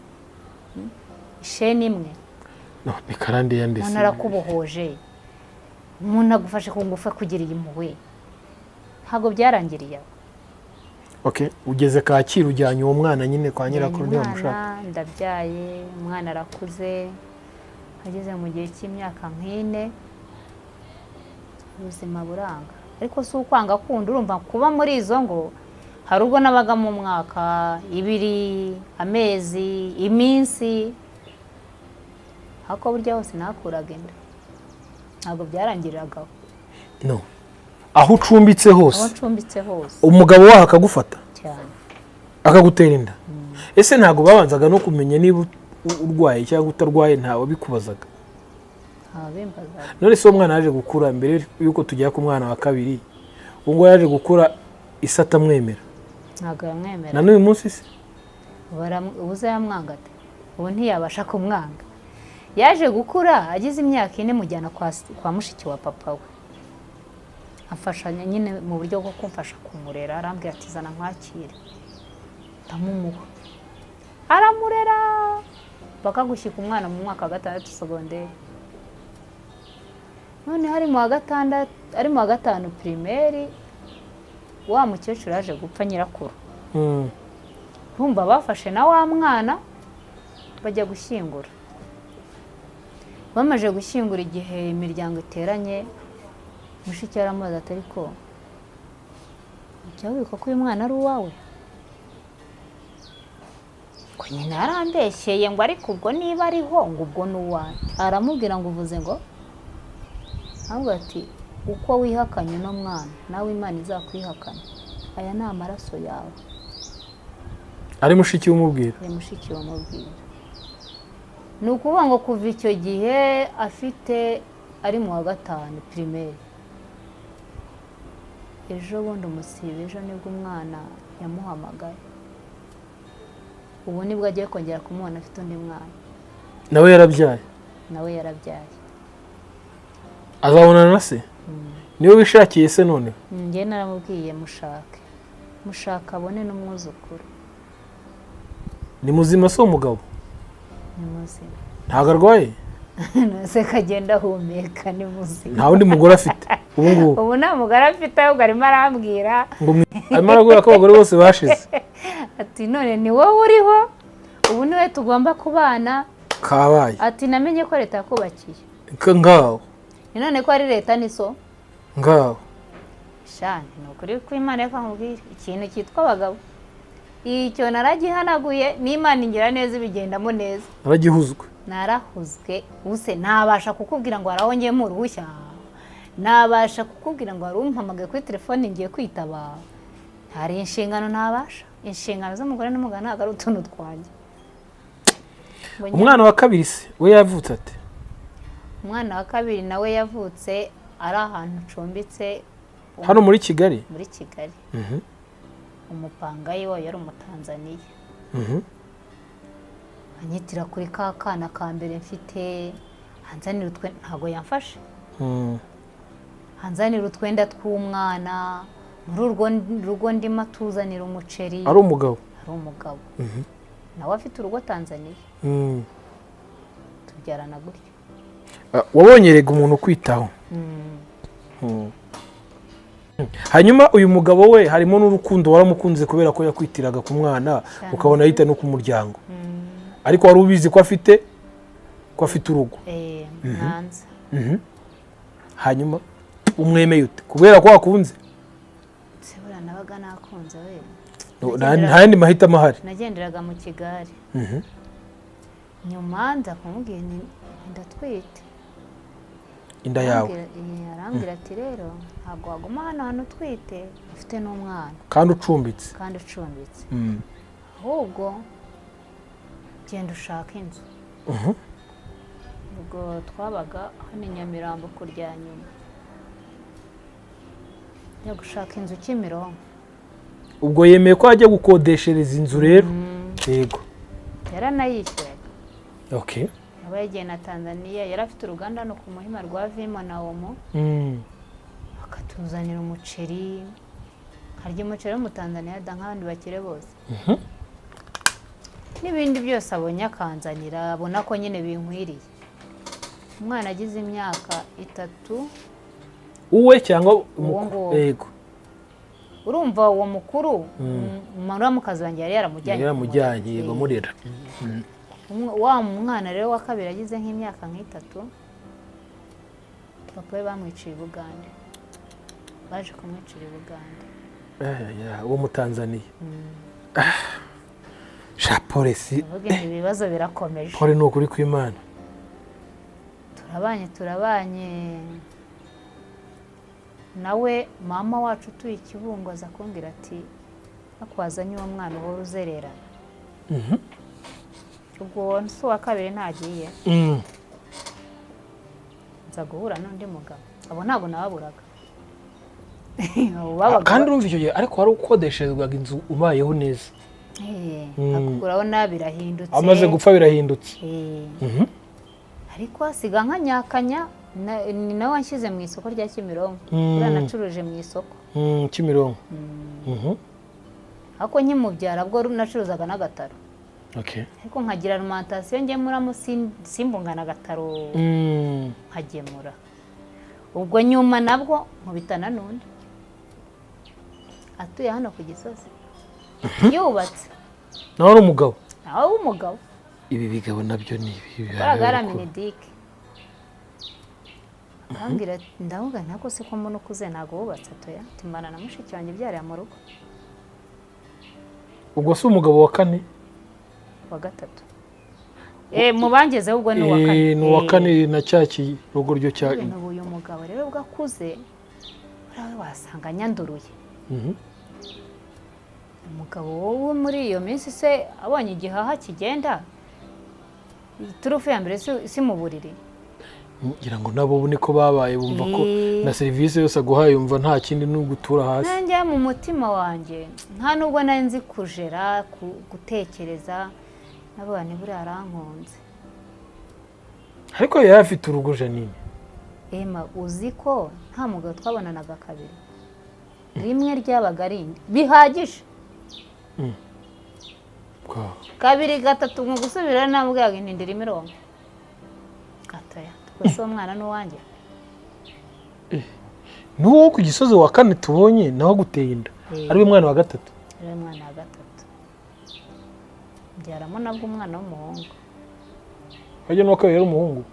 Isheni imwe. No, ni karande yandise. Umuntu arakubohoje. Umuntu agufashe ku ngufu kugiriye impuhwe. Ntabwo byarangiriye aho. Okay, ugeze Kacyiru ujyanye uwo mwana nyine kwa nyirakuru niyo mushaka. Ndabyaye, umwana arakuze. Ageze mu gihe cy'imyaka nk'ine. Ubuzima buranga. Ariko si ukwanga kundi urumva kuba muri izo ngo hari ubwo nabaga mu mwaka, ibiri, amezi, iminsi. Hako burya hose nakuraga inda. Ntabwo byarangiriraga. No. Aho ucumbitse hose. Aho ucumbitse hose. Umugabo wawe akagufata. Cyane. Akagutera inda. Ese ntabwo babanzaga no kumenya niba urwaye cyangwa utarwaye ntawe bikubazaga? Bimbazaga. None se umwana yaje gukura mbere yuko tujya ku mwana wa kabiri. Ubwo yaje gukura isata mwemera. Ntabwo yamwemera. Na n'uyu munsi se? Ubuze yamwanga ate? Ubu ntiyabasha kumwanga. Yaje gukura agize imyaka 4 mujyana kwa mushiki wa papa we. Afashanya nyine mu buryo bwo kumfasha kumurera, arambwira ati zana nkwakire. Ndamumuha. Aramurera. Bakagushyika umwana mu mwaka wa 6 secondaire. None hari mu wa 6 ari mu wa 5 primaire wa mukecuru yaje gupfa nyirakuru. Urumva bafashe na wa mwana bajya gushyingura. Bamaje gushyingura igihe imiryango iteranye, mushiki aramubaza ati ariko ujya ko uyu mwana ari uwawe? Ko nyine arambeshyeye ngo ariko ubwo niba ariho ngo ubwo ni uwawe. Aramubwira ngo uvuze ngo ahubwo ati uko wihakanye no mwana nawe Imana izakwihakana. Aya ni amaraso yawe. Ari mushiki w'umubwira. Ari mushiki w'umubwira. Ni ukuvuga ngo kuva icyo gihe afite ari mu wa 5 primaire. Ejo bundi umusibe ejo nibwo umwana yamuhamagaye. Ubu nibwo agiye kongera kumubona afite undi mwana. Nawe yarabyaye. Nawe yarabyaye. Azabonana na se? Niwe wishakiye se none? Nge naramubwiye mushake. Mushaka abone n'umwuzukuru. Ni muzima se umugabo? Ni muzima. Ntago arwaye? Nase kagenda humeka ni muzima. Nta wundi mugore afite. Ubu nta mugore afite ahubwo arimo arambwira. Arimo arabwira ko abagore bose bashize. Ati none ni wowe uriho? Ubu niwe tugomba kubana. Kabaye. Ati namenye ko leta yakubakiye. Ngaho. None ko ari leta niso? Ngaho. Shani nukuri ko Imana yakamubwira ikintu cyitwa abagabo. Icyo naragihanaguye n'Imana ingira neza ibigendamo neza. Naragihuzwe. Narahuzwe use nabasha kukubwira ngo arahongeye mu ruhushya. Nabasha kukubwira ngo arumpamagaye kuri telefone ngiye kwitaba. Hari inshingano nabasha. Inshingano z'umugore n'umugabo ntabwo ari utuntu twanjye. Umwana wa kabiri se we yavutse ate? Umwana wa kabiri nawe yavutse ari ahantu ucumbitse hano muri Kigali. Muri Kigali. Umupangayi we yari umutanzaniya. Anyitira kuri ka kana ka mbere mfite, hanzanira ntago yamfashe. Hanzanira utwenda tw'umwana, muri urwo rugo ndimo tuzanira umuceri. Ari umugabo? Ari umugabo. Nawe afite urugo Tanzania. Tubyarana gutyo. Wabonye rega umuntu kwitaho. Hanyuma uyu mugabo we harimo n'urukundo waramukunze kubera ko yakwitiraga ku mwana ukabona yita no ku muryango. Ariko wari ubizi ko afite urugo. Nanze. Hanyuma umwemeye ute kubera ko wakunze? Sebura nabaga nakunze we. Nta yandi mahitamo ahari. Nagenderaga mu Kigali. Nyuma nza kumubwira ndatwite. Inda yawe. Arambwira ati rero ntabwo waguma hano utwite ufite n'umwana. Kandi ucumbitse. Ahubwo genda ushaka inzu. ubwo twabaga hano i Nyamirambo kurya nyuma yo gushaka inzu Kimironko. ubwo yemeye ko ajya gukodeshereza inzu rero. Yego. Yaranayishyuraga. Okay. Aba yagiye na Tanzania, yari afite uruganda hano ku Muhima rwa Vimo na Omo. Akatuzanira umuceri, harya umuceri wo mu Tanzania da nk'abandi bakire bose. N'ibindi byose abonye akanzanira, abona ko nyine binkwiriye. Umwana agize imyaka 3. Uwe cyangwa yego. Urumva uwo mukuru muramukazi wanjye yari yaramujyanye yego murera. Wa mwana rero wa kabiri agize nk'imyaka 3, papa we bamwiciye i Bugande. Baje kumwicira i Bugande. Uwo mu Tanzania. Sha polisi. Ibibazo birakomeje. Pole no kuri kw'Imana. Turabanye. Nawe mama wacu tuye Kibungo aza kumbwira ati akwazanye uwo mwana wo ruzerera. Ubwo nso wa kabiri ntagiye. Nza guhura n'undi mugabo. Abo ntabwo nababuraga. Kandi urumva icyo gihe ariko wari ukodesherezwaga inzu ubayeho neza. Akuguraho nabirahindutse. Amaze gupfa birahindutse. Ariko asiga nkanyakanya ni nawe wanshyize mu isoko rya Kimironko. Uranacuruje mu isoko. Kimironko. Ako nkimubyara bwo nacuruzaga n'agataro. Okay. Ariko nkagira alimentation ngemuramo simbungana agataro. Nkagemura. Ubwo nyuma nabwo nkubitana n'undi. Atuye hano ku Gisozi. Yubatse. Nawe ari umugabo. Nawe umugabo. Ibi bigabo nabyo ni ibi. Baragara Minidike. Angira ndavuga nako se ko mbona ukuze nago wubatse toya. Timbana na mushiki wanjye byari mu rugo. Ubwo si umugabo wa 4? Wa 3. Mu bangeze ubwo ni wa 4. Ni wa 4 na cyaki rugo ryo cya. Uyu mugabo rero ubwo akuze urawe wasanga nyanduruye. Umugabo wo muri iyo minsi se abonye igihaha kigenda. Turufu ya mbere si mu buriri. Ngira ngo nabo niko babaye bumva ko na serivisi yose aguhaye yumva nta kindi n'ugutura hasi. Nanjye mu mutima wanjye nta nubwo nzi kujera gutekereza n'abana buri arankunze. Ariko yari afite urugo Janine. Uzi ko nta mugabo twabonanaga kabiri. Rimwe ryabaga rindi bihagije. Kabiri gatatu mu gusubira nambwaga intindira imirongo. Gataya twese umwana n'uwanjye. Nuwo ku Gisozi wa 4 tubonye naho guteye inda. Ari we mwana wa 3. Ari mwana wa 3. Byaramo nabwo umwana w'umuhungu. Ajya no kabiri umuhungu.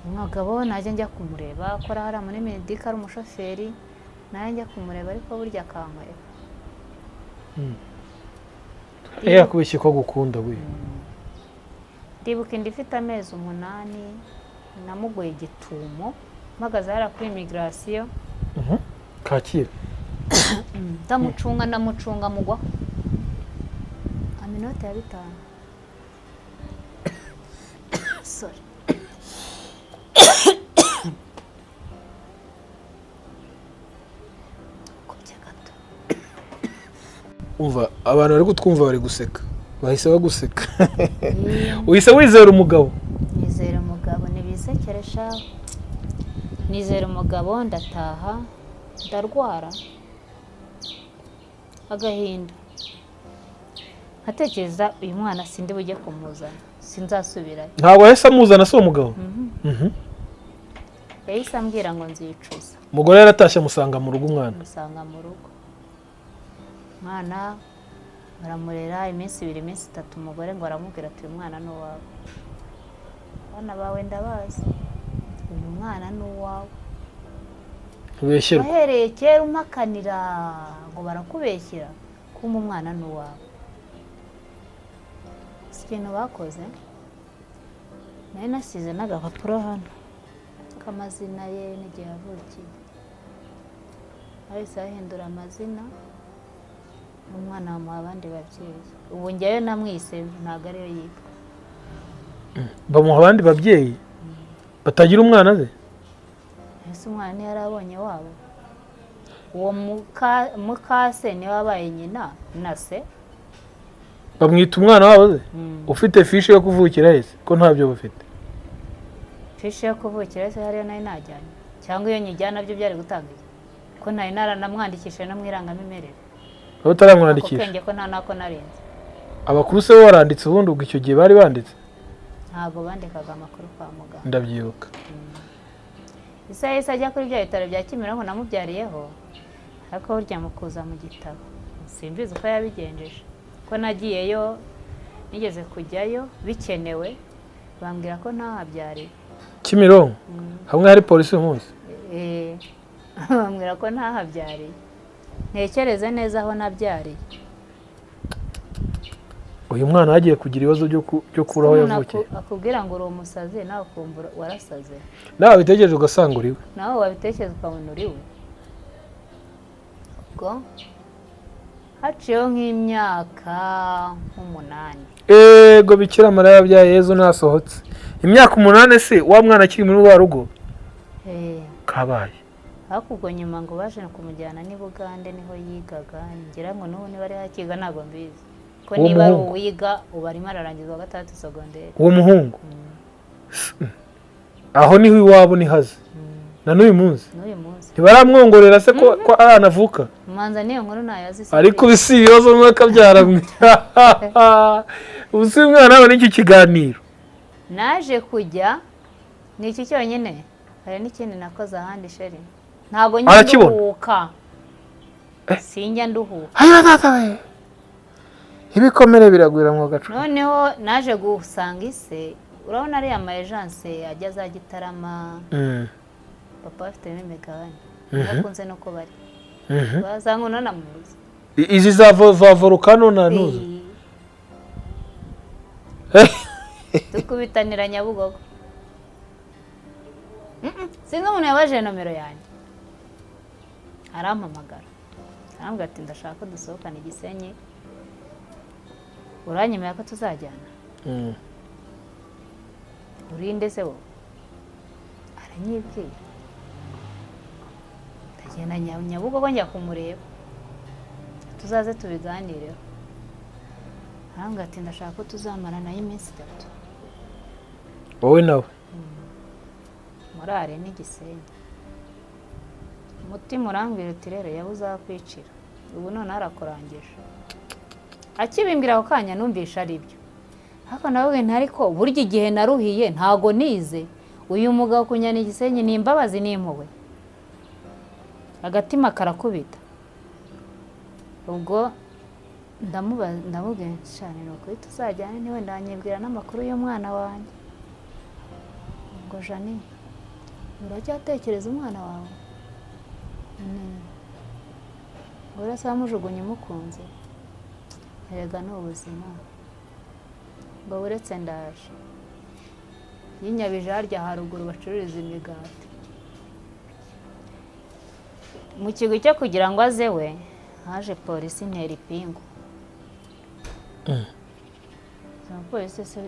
Umugabo naje njya kumureba akora hara muri Minidike ari umushoferi. Naje njya kumureba ariko burya akankwera. Yakubeshye ko gukunda we. Ndibuka indifite amezi 8 namugoye Gitumo mpagaze hara kuri immigration. Kacyiru. Ndamucunga mugwa. Aminota ya 5. Sorry. Umva abantu bari kutwumva bari guseka. Bahise baguseka. Uhise wizera umugabo. Nizera umugabo nibisekeresha. Nizera umugabo ndataha ndarwara. Agahinda. Hatekereza uyu mwana sindi bujye kumuzana. Sinzasubirayo. Ntabwo yahise amuzana so umugabo. Yahise ambwira ngo nzicuza. Umugore yaratashye musanga mu rugo umwana. Musanga mu rugo. Mwana baramurera iminsi 2 iminsi 3 umugore ngo aramubwira ati uyu mwana ni uwawe. Bana bawe ndabazi. Uyu mwana ni uwawe. Ubeshyera. Bahereye kera umakanira ngo barakubeshyira kumba umwana ni uwawe. Ikintu bakoze nari nasize n'agapapuro hano k'amazina ye n'igihe yavukiye. Ahise ahindura amazina umwana wa abandi babyeyi. Ubu njyewe namwise ntago ariyo yitwa. bamuha abandi babyeyi batagira umwana ze. ese umwana ntiyarabonye wabo, uwo mukase niwe wabaye nyina na se. Bamwita umwana wabo ze. Ufite fishi yo kuvukira hese ko ntabyo bafite. Fishi yo kuvukira se hariyo nayo najyanye, cyangwa iyo nyijyana byo byari gutanga ko nari naranamwandikishije no mu irangamimerere. Aho utaramwandikisha ubwenge ko nta nako narenze. Abakuru se waranditse ubundi ubwo icyo gihe bari banditse? Ntabwo bandikaga amakuru kwa muganga. Ndabyibuka. Isa yahise ajya kuri bya bitaro bya Kimironko namubyariyeho, ariko burya mu kuza mu gitabo simbizi uko yabigenjeje, ko nagiyeyo nigeze kujyayo bikenewe bambwira ko ntahabyariye. Kimironko hamwe hari polisi umunsi. Bambwira ko ntahabyariye, ntekereze neza aho nabyariye. Uyu mwana yagiye kugira ibibazo byo kuraho yavukiye. Akubwira ngo uri umusazi nawe ukumva warasaze. Nawe wabitekereje ugasanga uriwe. Nawe wabitekereza ukabona uriwe. Ubwo haciyeho nk'imyaka nk'umunani. Ego Bikira Mariya yabyaye Yezu nasohotse. Imyaka 8 se wa mwana akiri muri wa rugo. Kabaye. Ariko ubwo nyuma ngo baje kumujyana ni Bugande niho yigaga, ngira ngo n'ubu niba ari hakiga ntabwo mbizi. Ko niba ari uwiga ubu arimo ararangiza wa 3 segonderi. Uwo muhungu aho niho iwabo ni haze na n'uyu munsi. Ntibaramwongorera se ko aranavuka. Manza niyo nkuru nayazi. Ariko bisi ibibazo mwakabyara mwe. Uzi mwana nawe n'iki kiganiro naje kujya ni iki cyonyine, hari n'ikindi nakoze ahandi sheri ntago nduhuka. Sinjya nduhuka. Ayo tata ibikomere biragwira mu gacu. Noneho naje gusanga ise, urabona ari ama agence ajya za Gitarama. Papa afite n'imigabane nakunze no ko bari bazango nanamuzi izi za volcano na nuzi tukubitanira Nyabugogo. Singa umuntu yabaje nomero yanjye arampamagara arambwira ati ndashaka dusohokana Gisenyi, uranyemera ko tuzajyana? Urinde se wo? Aranyibwira. Ndagenda Nyabugogo njya kumureba tuzaze tubiganireho. Arambwira ati ndashaka ko tuzamara nayo iminsi 3. Wowe nawe murare ni Gisenyi. Umutima urambwira uti rero yabuze akwicira, ubu none arakurangije. Akibimbwira ako kanya numvisha ari byo. Hako nawe ntariko burya igihe naruhiye ntago nize. Uyu mugabo kunyana Gisenyi ni imbabazi n'impuhwe. Agatima karakubita. Ubwo ndamubwira cyane nuko tuzajyana niwe ndanyibwira n'amakuru y'umwana wanjye. Ngo Jani uracyatekereza umwana wawe? Urasa mujugunye mukunze. Erega no ubuzima. Ngo uretse ndaje. Yinyabije harya haruguru bacururiza imigati. Mu kigo cyo kugira ngo aze we haje polisi ntera ipingu. Polisi se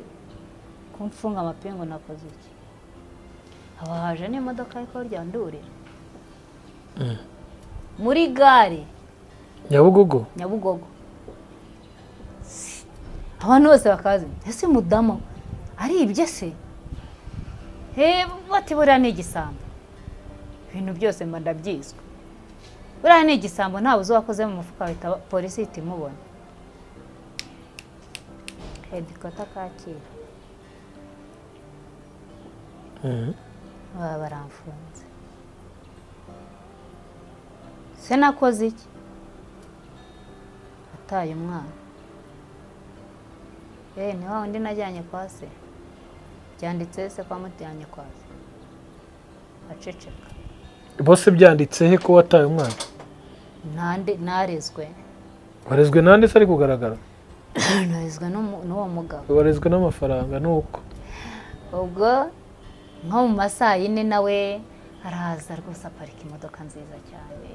kumfunga amapingu nakoze iki? Aba haje n'imodoka ariko ryandurira. Muri gare Nyabugogo. Abantu bose bakaza ese mudamu ari ibye se? Bati buriya ni igisambo. Ibintu byose mba ndabyizwe. Buriya ni igisambo ntawe uzi wakoze mu mufuka wita polisi itimubona. Hedikota Kacyiru. Baba baramfunze. Se nakoze iki? Ataye umwana. Ni wa undi najyanye kwa se. Byanditse se kwa mutiyanye kwa se. Aceceka. Bose byanditse he ko wataye umwana? Narezwe. Warezwe nande se ari kugaragara? Narezwe n'uwo mugabo. Warezwe n'amafaranga nuko. Ubwo nko mu masaha 4 nawe araza rwose aparika imodoka nziza cyane.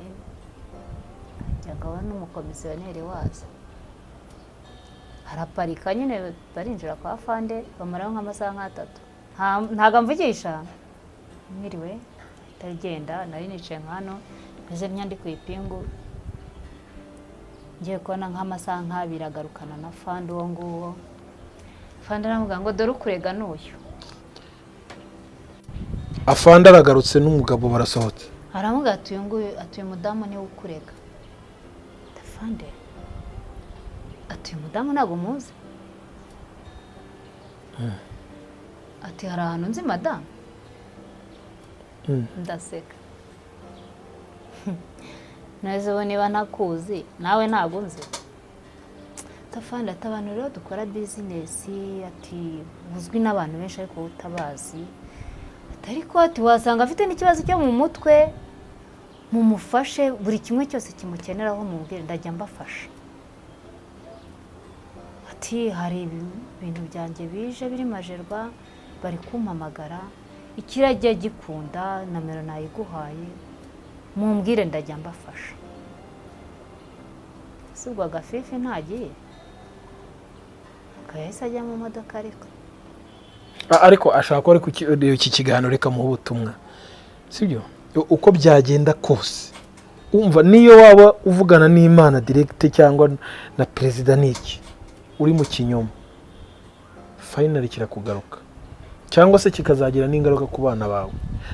Cyangwa n'umukomisiyoneri wazo. haraparika nyine barinjira kwa fande bamaraho nk'amasaha nk'atatu ntago mvugisha mwiriwe itagenda nari nicaye nkano meze myandi ku ipingu ngiye kubona nk'amasaha nk'abiri agarukana na fande uwo nguwo fande aravuga ngo dore ukurega n'uyu afande aragarutse n'umugabo barasohotse aravuga ati uyu nguyu ati uyu mudamu niwe ukurega fande ati uyu mudamu ntabwo muzi ati hari ahantu nzi madamu ndaseka neza ubu niba ntakuzi nawe ntabwo nzi tafande ati abantu rero dukora bizinesi ati buzwi n'abantu benshi ariko utabazi ariko ati wasanga afite n'ikibazo cyo mu mutwe mumufashe buri kimwe cyose kimukeneraho mubwire ndajya mbafasha ati hari ibintu byanjye bije biri majerwa bari kumpamagara ikirajya gikunda namero nayiguhaye mumbwire ndajya mbafasha subwo agafifi ntagiye akayahise ajya mu modoka ariko ashaka ko ariko iki kiganiro reka mu butumwa sibyo uko byagenda kose umva niyo waba uvugana n'Imana direct cyangwa na president niki uri mu kinyoma finally kirakugaruka cyangwa se kikazagira n'ingaruka ku bana bawe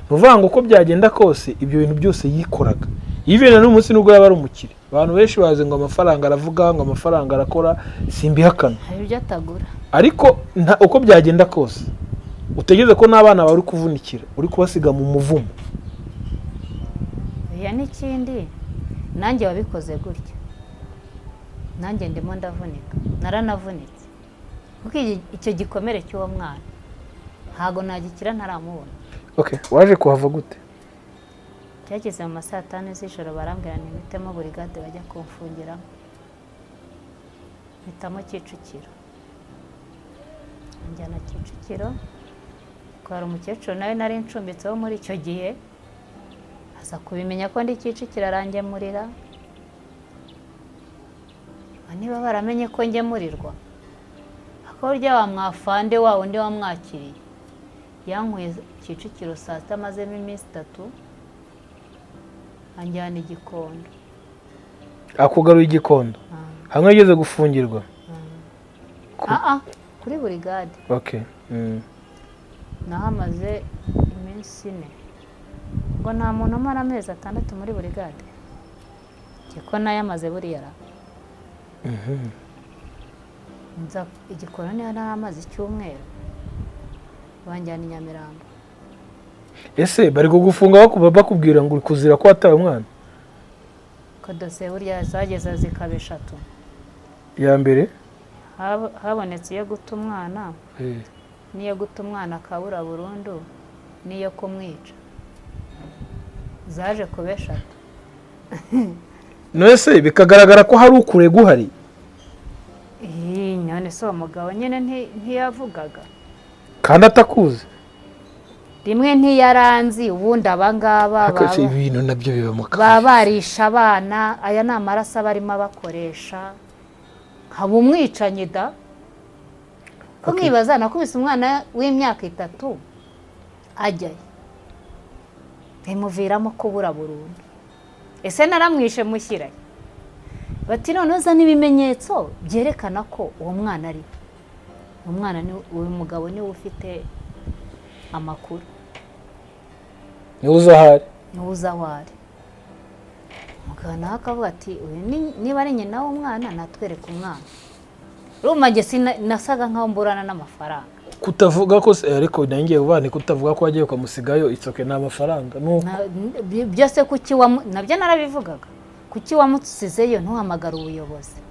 nuvanga uko byagenda kose ibyo bintu byose yikoraga yivena n'umunsi nubwo yaba ari umukire abantu benshi baze ngo amafaranga aravuga ngo amafaranga arakora simbihakana hari ibyo atagura ariko uko byagenda kose utegeze ko n'abana bawe uri kuvunikira uri kubasiga mu muvumo ya n'ikindi nanjye wabikoze gutya nanjye ndimo ndavunika naranavunitse kuko icyo gikomere cy'uwo mwana ntago nagikira ntaramubona okay waje kuhava gute cyageze mu masaha 5 z'ijoro barambwira ni mitemo burigade bajya kumfungira mitamo Kicukiro njyana Kicukiro kwara umukecuru nawe nari ncumbitseho muri icyo gihe aza kubimenya ko ndi Kicukiro arangemurira niba baramenye ko ngemurirwa akorya wa mwafande wa undi wamwakiriye yankuye Kicukiro saa 7 mazemo iminsi 3 anjyana Igikondo akugaruye Igikondo hamwe yageze gufungirwa kuri burigade okay nahamaze iminsi 4 ngo nta muntu amara amezi 6 muri burigade kiko nayamaze buriya nza Igikondo ni amazi cyumweru banjyana Nyamirambo ese bari kugufunga bakubwira ngo uri kuzira ko wataye umwana ko dose buriya zageza zikaba 3 ya mbere habonetse yo guta umwana niyo guta umwana akabura burundu niyo kumwica zaje kuba 3 nose bikagaragara ko hari ukurega uhari nyane so umugabo nyene ntiyavugaga kandi atakuze rimwe ntiyaranzi ubundi abangaba ibintu nabyo biba mu babarisha abana aya ni amaraso barimo bakoresha haba umwicanye da ko mwibaza nakubise umwana w'imyaka 3 ajyaye bimuviramo kubura burundu ese naramwishe mushyiraye bati none uzana ibimenyetso byerekana ko uwo mwana ari umwana ni uyu mugabo niwe ufite amakuru niwe uzahari mugabo nawe akavuga ati niba ari nyina w'umwana natwereka umwana rumage nasaga nkaho mburana n'amafaranga kutavuga ko ariko nangiye ubane kutavuga ko wagiye ukamusigayo itsoke n'amafaranga byose kuki nabyo narabivugaga kuki wamusizeyo ntuhamagara ubuyobozi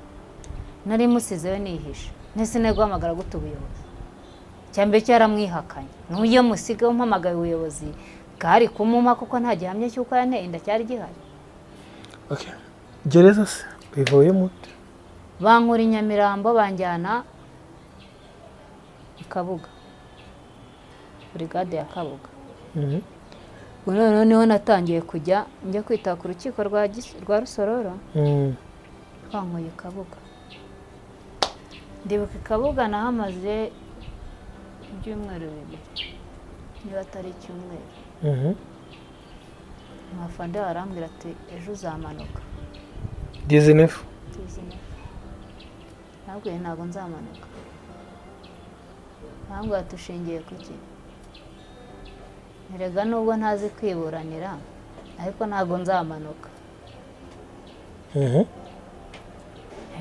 nari musizeyo nihishe nese ne guhamagara gute ubuyobozi cyambere cyaramwihakanye n'uyo musigayo mpamagaye ubuyobozi bwari kumuma kuko nta gihamya cyuko yanteye inda cyari gihari okay gereza se bivuye mute bankura Nyamirambo banjyana Kabuga brigade ya Kabuga noneho natangiye kujya njya kwita ku rukiko rwa Rusororo bankoye Kabuga ndibuka i Kabuga nahamaze ibyumweru bibiri niba atari icyumweru. Mwafande arambwira ati ejo uzamanuka 19 ntabwo nzamanuka. Ntabwo yatushingiye kuki? Erega nubwo ntazi kwiburanira ariko ntabwo nzamanuka.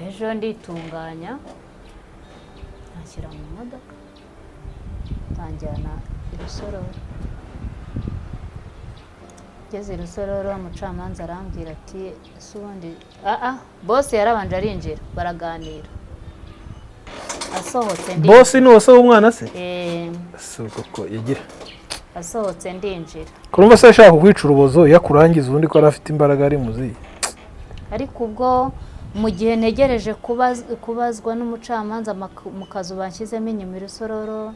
Ejo nditunganya nashyira mu modoka tanjyana i Rusororo. Ngeze i Rusororo umucamanza arambwira ati ese ubundi boss yarabanje arinjira baraganira. Asohotse ndi boss ni wose w'umwana se? Koko yagira asohotse ndinjira. Kurumva se ashaka kwica urubozo yakurangiza ubundi ko arafite imbaraga ari muzi. Ariko ubwo mu gihe ntegereje kubazwa n'umucamanza mu kazu banshyizemo inyuma i Rusororo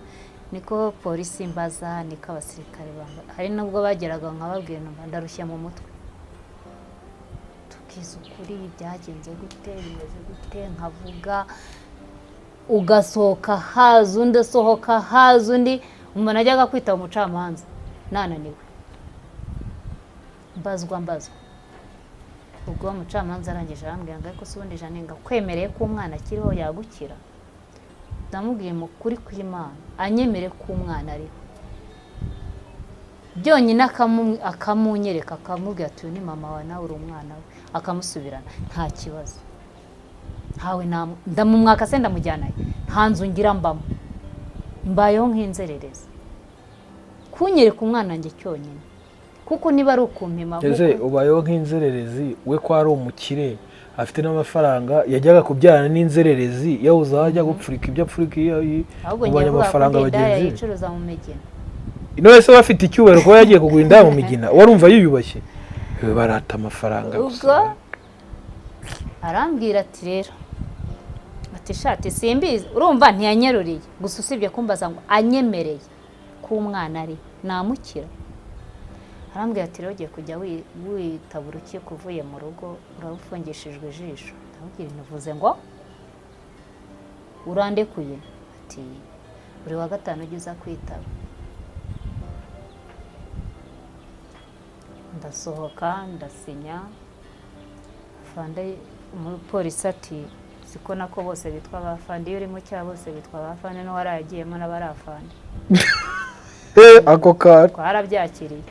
niko polisi mbaza niko abasirikare bamba. Hari nubwo bageraga nkababwira numva ndarushye mu mutwe. Tukiza ukuri byagenze gute bimeze gute nkavuga ugasohoka haza undi asohoka haza undi. Umuntu ajyaga kwita umucamanza nananiwe mbazwa. Ubwo umucamanza arangije arambwira ngo ariko subundi Janinga kwemereye ko umwana akiriho yagukira. Ndamubwiye mu kuri kw'Imana anyemere ko umwana ariho byonyine akamunyereka akamubwira ati uyu ni mama wawe nawe uri umwana we akamusubirana nta kibazo. Ntawe ndamumwaka se ndamujyanayo nta nzu ngira mbamo mbayeho nk'inzererezi. Kunyereka umwana wanjye cyonyine kuko niba ari ukumpima ese ubayeho nk'inzererezi we ko ari umukire afite n'amafaranga yajyaga kubyarana n'inzererezi yabuze aho ajya gupfurika ibyo apfurika ubonye amafaranga bagenzi yicuruza mu Migina. Ino wese bafite icyubahiro ko yagiye kugura indaya mu Migina warumva yiyubashye barata amafaranga gusa. Arambwira ati rero ati shati simbizi urumva ntiyanyeruriye gusa usibye kumbaza ngo anyemereye ko umwana ari namukira. Arambwira ati rero ugiye kujya witaba urukiko uvuye mu rugo urabufungishijwe ijisho. Ndamubwira navuze ngo urandekuye? Ati buri wa gatanu ujye uza kwitaba. Ndasohoka ndasinya. Fande umupolisi ati siko nako bose bitwa abafande iyo uri mu cyaha bose bitwa abafande no warayagiyemo n'abarafande. Ako kara twarabyakiriye.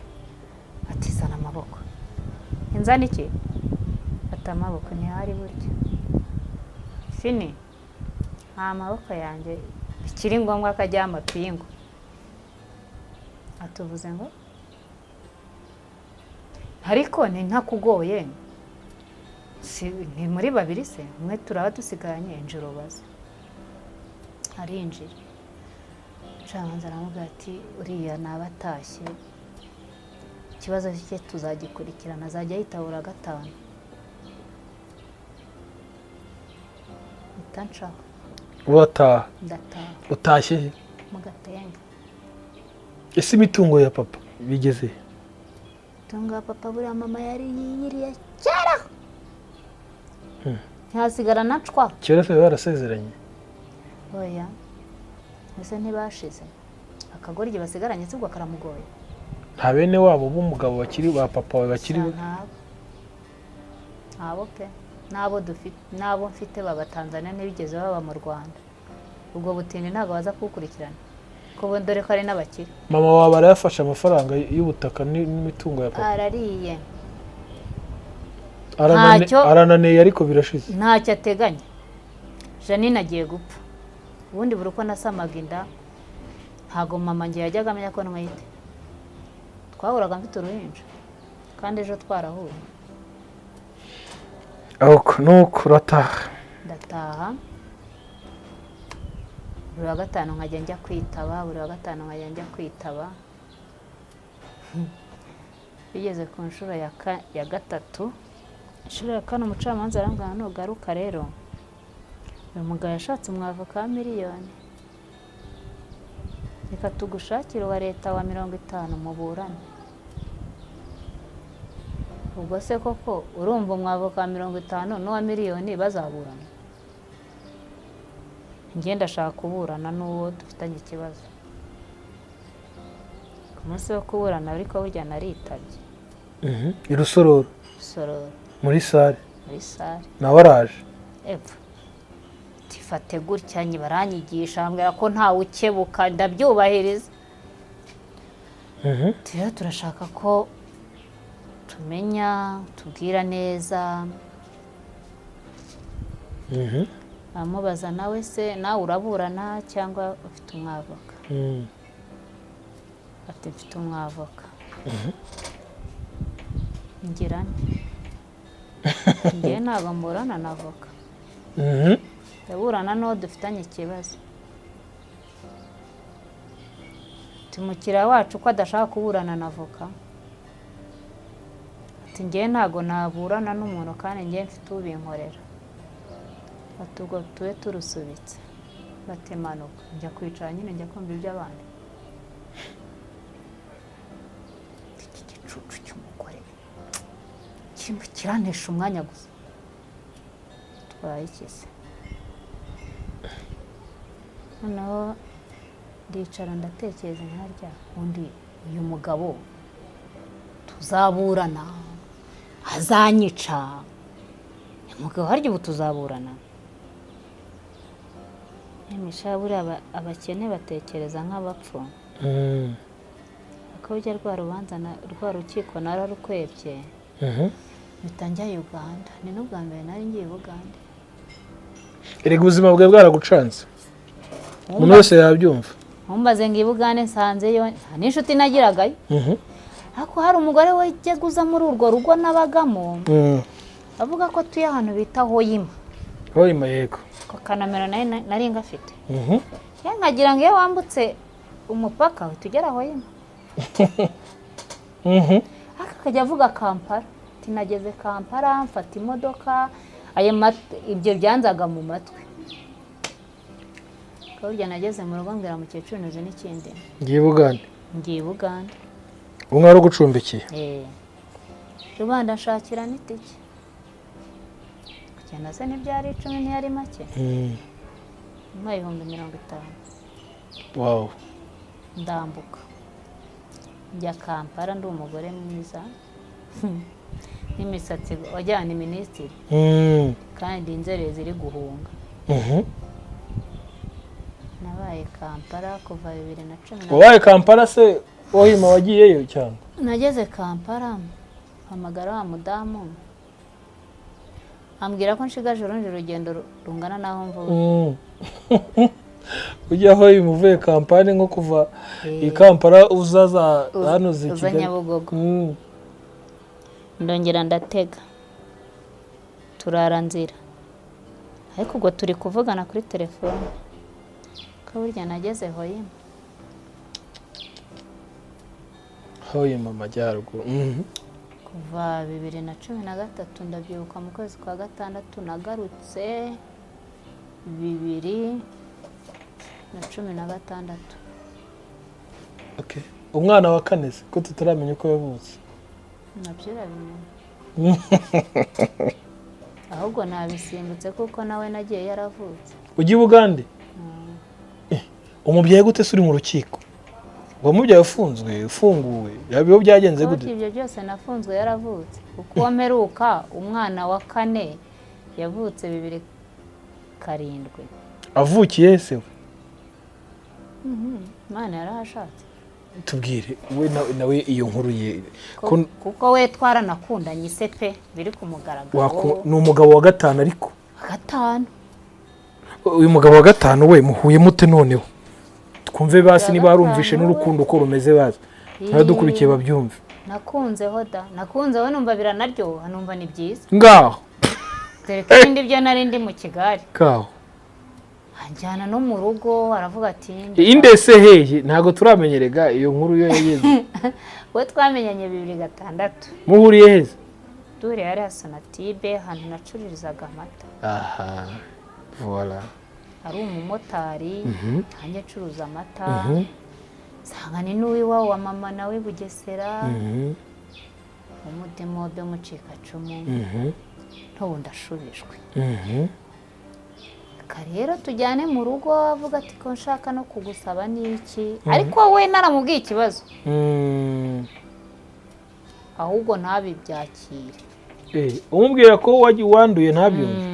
Ati zana amaboko. Inzana iki? Ati amaboko ntihari burya. Fini nta maboko yanjye bikiri ngombwa akajya amapingu. Atuvuze ngo ariko ni ntakugoye ni muri babiri se umwe turaba dusiganye injiro baza. Arinjira umucamanza aramubwira ati uriya nabatashye ikibazo cye tuzagikurikirana azajya yitabura gatanu. Itanshaka urataha? Ndataha. Utashye he? Mu Gatenga. Ese imitungo ya papa bigeze? Tunga papa buriya mama yari yiriye kera. Ntasigara nacwa. Kera se barasezeranye? Oya. Ese ntibashize. Akagoryi basigaranye sibwo karamugoye. Nta bene wabo b'umugabo bakiri ba papa we bakiri abo pe nabo mfite baba Tanzania ntibigeze baba mu Rwanda. Ubwo butindi ntago baza kukurikirana ko dore ko ari n'abakire. Mama wawe arayafashe amafaranga y'ubutaka n'imitungo ya papa? Arariye. Arananiye ariko birashize. Ntacyo ateganya. Janine agiye gupfa. Ubundi buri uko nasamaga inda ntago mama ngiye yajyaga amenya ko ntwite. Twahuraga mfite uruhinja kandi ejo twarahuye. Nuko urataha? Ndataha. Buri wa gatanu nkajya njya kwitaba. Bigeze ku nshuro ya gatatu. Inshuro ya kane umucamanza arambwira nugaruka rero uyu mugabo yashatse umwavoka wa miliyoni. Reka tugushakire wa leta wa 50 muburane. Ubwo se koko urumva umwavoka wa 50 n'uwa miliyoni bazaburana? ngenda ashaka kuburana n'uwo dufitanye ikibazo. Ku munsi wo kuburana ariko burya naritabye. I Rusororo muri sare nawe araje epfo tifate gutya baranyigisha ambwira ko ntawe ukebuka ndabyubahiriza. Rero turashaka ko tumenya tubwira neza. Amubaza nawe se nawe uraburana cyangwa ufite umwavoka? Ati mfite umwavoka. Ngira nge ntabwo mburana na avoka. Ndaburana n'uwo dufitanye ikibazo. Umukiriya wacu ko adashaka kuburana na avoka. Ati nge ntabwo naburana n'umuntu kandi nge mfite ubinkorera. Ati ubwo tube turusubitse. Batemanuka njya kwicara nyine njya kumva iby'abandi. Iki gicucu cy'umugore kiranesha umwanya gusa. Twayikise. Noneho ndicara ndatekereza nkarya undi uyu mugabo tuzaburana azanyica. Umugabo harya ubu tuzaburana? Nimisha buriya abakene batekereza nk'abapfu. Akabujya rwa rubanza rwa rukiko nararukwebye. Mpita njya Uganda. Ni n'ubwa mbere nari ngiye Uganda. Erega ubuzima bwawe bwaragucanze. Umuntu wese yabyumva. Mumbaze ngo Uganda nsanzeyo n'inshuti nagiragayo. Ariko hari umugore wajyaga uza muri urwo rugo nabagamo. Avuga ko tuye ahantu bita Hoyima. Hoyima yego. Ko Kanamera nari ngafite. Nkagira ngo iyo wambutse umupaka tugera Hoyima. Akajya avuga Kampala. Tinageze Kampala mfata imodoka ibyo byanzaga mu matwi. Burya nageze mu rugo mbwira mukecuru nuze n'ikindi. Ngiye Uganda. Umwe wari ugucumbikiye? Rubanda nshakira n'itike. Kugenda se n'ibyari 10 ntiyari make. Nyuma y'ibihumbi 50. Wow. Ndambuka. Njya Kampala ndi umugore mwiza. N'imisatsi wajyana minisitiri. Kandi inzerezi iri guhunga. Nabaye Kampala kuva 2010. Wabaye Kampala se Hoyima wagiyeyo cyane? Nageze Kampala hamagara wa mudamu. Ambwira ko nshigaje urundi rugendo rungana naho mvuye. Ujya Hoyima uvuye Kampala nko kuva i Kampala uzaza hano Kigali. Uzanyabugogo. Ndongera ndatega. Turara nzira. Ariko ubwo turi kuvugana kuri telefone. Burya nageze Hoyima. Hoyima amajyaruguru. Kuva 2013 ndabyibuka mu kwezi kwa gatandatu nagarutse 2016. Okay. Umwana wa kaneze ko tutaramenya uko yavutse. Nabyira ahubwo nabisimbutse kuko nawe nagiye yaravutse. Ugiye Uganda? Umubyeyi gute suri mu rukiko? Ngo mubyeyi ufunguwe yabiho byagenze gute? Ibyo byose nafunzwe yaravutse. Uko mperuka umwana wa kane yavutse 2007. Avukiye se we? Mwana yarahashatse. Tubwire we nawe iyo nkuru ye kuko we twaranakundanye se pe biri kumugaragara. Ni umugabo wa gatanu ariko. Gatanu. Uyu mugabo wa gatanu we muhuye mute noneho? Twumve basi niba arumvishe n'urukundo ko rumeze bazi. Nabadukurikiye babyumve. Nakunzeho nakunzeho numva biranaryoha numva ni byiza. Ngaho. Tereka ibindi byo nari ndi mu Kigali. Kaho. Anjyana no mu rugo aravuga ati indese hehe ntago turamenyerega iyo nkuru yo yageze. We twamenyanye 2006. Muhuriye heze? Dure yari Sonatibe hano nacururizaga amata. Aha. Voilà. Ari umumotari hanjye acuruza amata. Sanga ni n'uwiwa wa mama nawe Bugesera. Umudemo byo mucika cumu. Nto ndashubijwe. reka rero tujyane mu rugo, avuga ati ko nshaka no kugusaba n'iki, ariko we naramubwiye ikibazo ahubwo ntabibyakire. umubwira ko wanduye ntabyumve?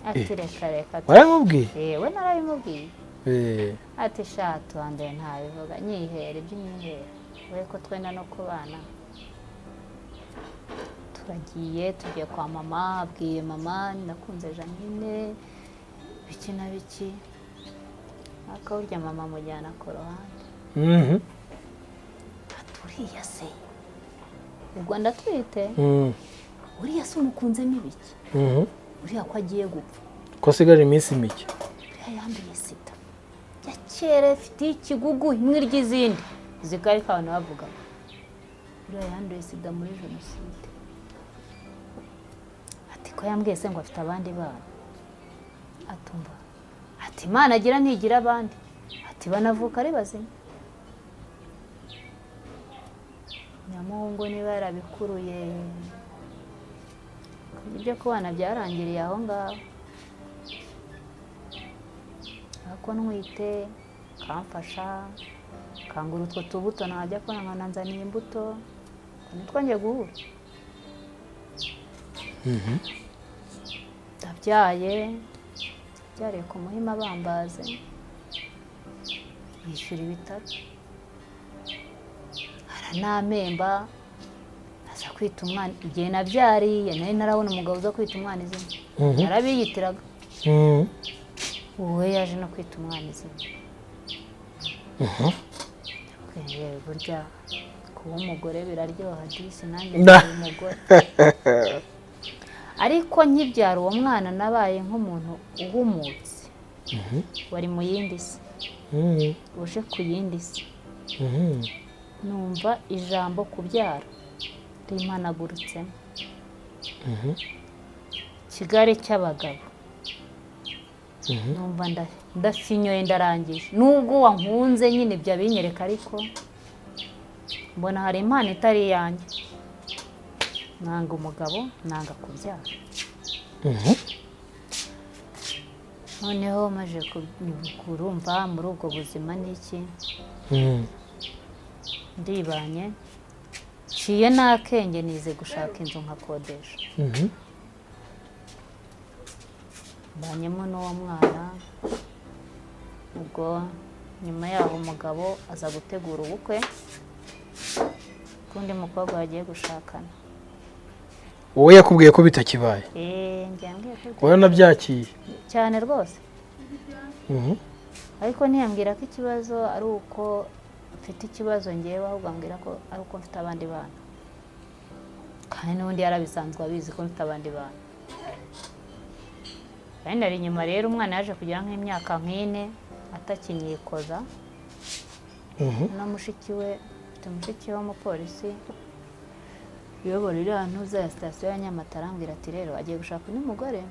Ati reka waramubwiye? we narabimubwiye. Ati shatu wanduye ntabivuga, nyihere iby'imyihere, we ko twenda no kubana. Turagiye tugiye kwa mama, abwiye mama nakunze Janine biki na biki, akawurya mama mujyana ku ruhande. Uriya se ubwo ndatwite, uriya se umukunzemo ibiki? Uriya ko agiye gupfa, ko asigaje iminsi mike. uriya yambaye sida ya kera, ifite ikigugu imwe ry'izindi zikari abantu bavuga. Uriya yanduye sida muri jenoside. Ati ko yambwiye se ngo afite abandi bana. Atumva ati Imana agira ntigira abandi, ati banavuka ari bazima. Nyamuhungu niba yarabikuruye, ibyo kubana byarangiriye aho ngaho. Ako ntwite kamfasha, kangura utwo tubuto najya ko nanzaniye imbuto, nitwongeye guhura. Ndabyaye ku Muhima Bambaze, yishyura ibitaro, aranamemba, aza kwita umwana. Igihe nabyariye nari narabona umugabo uza kwita umwana izina, yarabiyitiraga. Uwe yaje no kwita umwana izina. Burya kuba umugore biraryoha disi, nanjye ndi umugore. Ariko nkibyara uwo mwana nabaye nk'umuntu uhumutse, wari mu yindi si, uje ku yindi si. Numva ijambo kubyara rimanagurutsemo. Kigali cy'abagabo, numva ndafinyoye ndarangije. Nubwo wankunze nyine ibyo binyereka, ariko mbona hari impano itari iyanjye. Nanga umugabo, nanga kubyara. Noneho maje kurumva muri ubwo buzima n'iki, ndibanye, ciye n'akenge nize gushaka inzu nkakodesha. Mbanyemo n'uwo mwana. Ubwo nyuma yaho umugabo aza gutegura ubukwe kundi mukobwa yagiye gushakana. Wowe yakubwiye ko bitakibaye? Njyambwiye ko wowe nabyakiye cyane rwose. Ariko ntiyambwira ko ikibazo ari uko mfite ikibazo ngewe, ahubwo ambwira ko ari uko mfite abandi bana, kandi n'ubundi yarabisanzwe abizi ko mfite abandi bana. Kandi ari nyuma rero umwana yaje kugira nk'imyaka nk'ine atakinyikoza. Na mushiki we, mfite mushiki w'umupolisi uyobora iriya ntuza ya sitasiyo ya Nyamata, arambwira ati rero agiye gushaka undi mugore,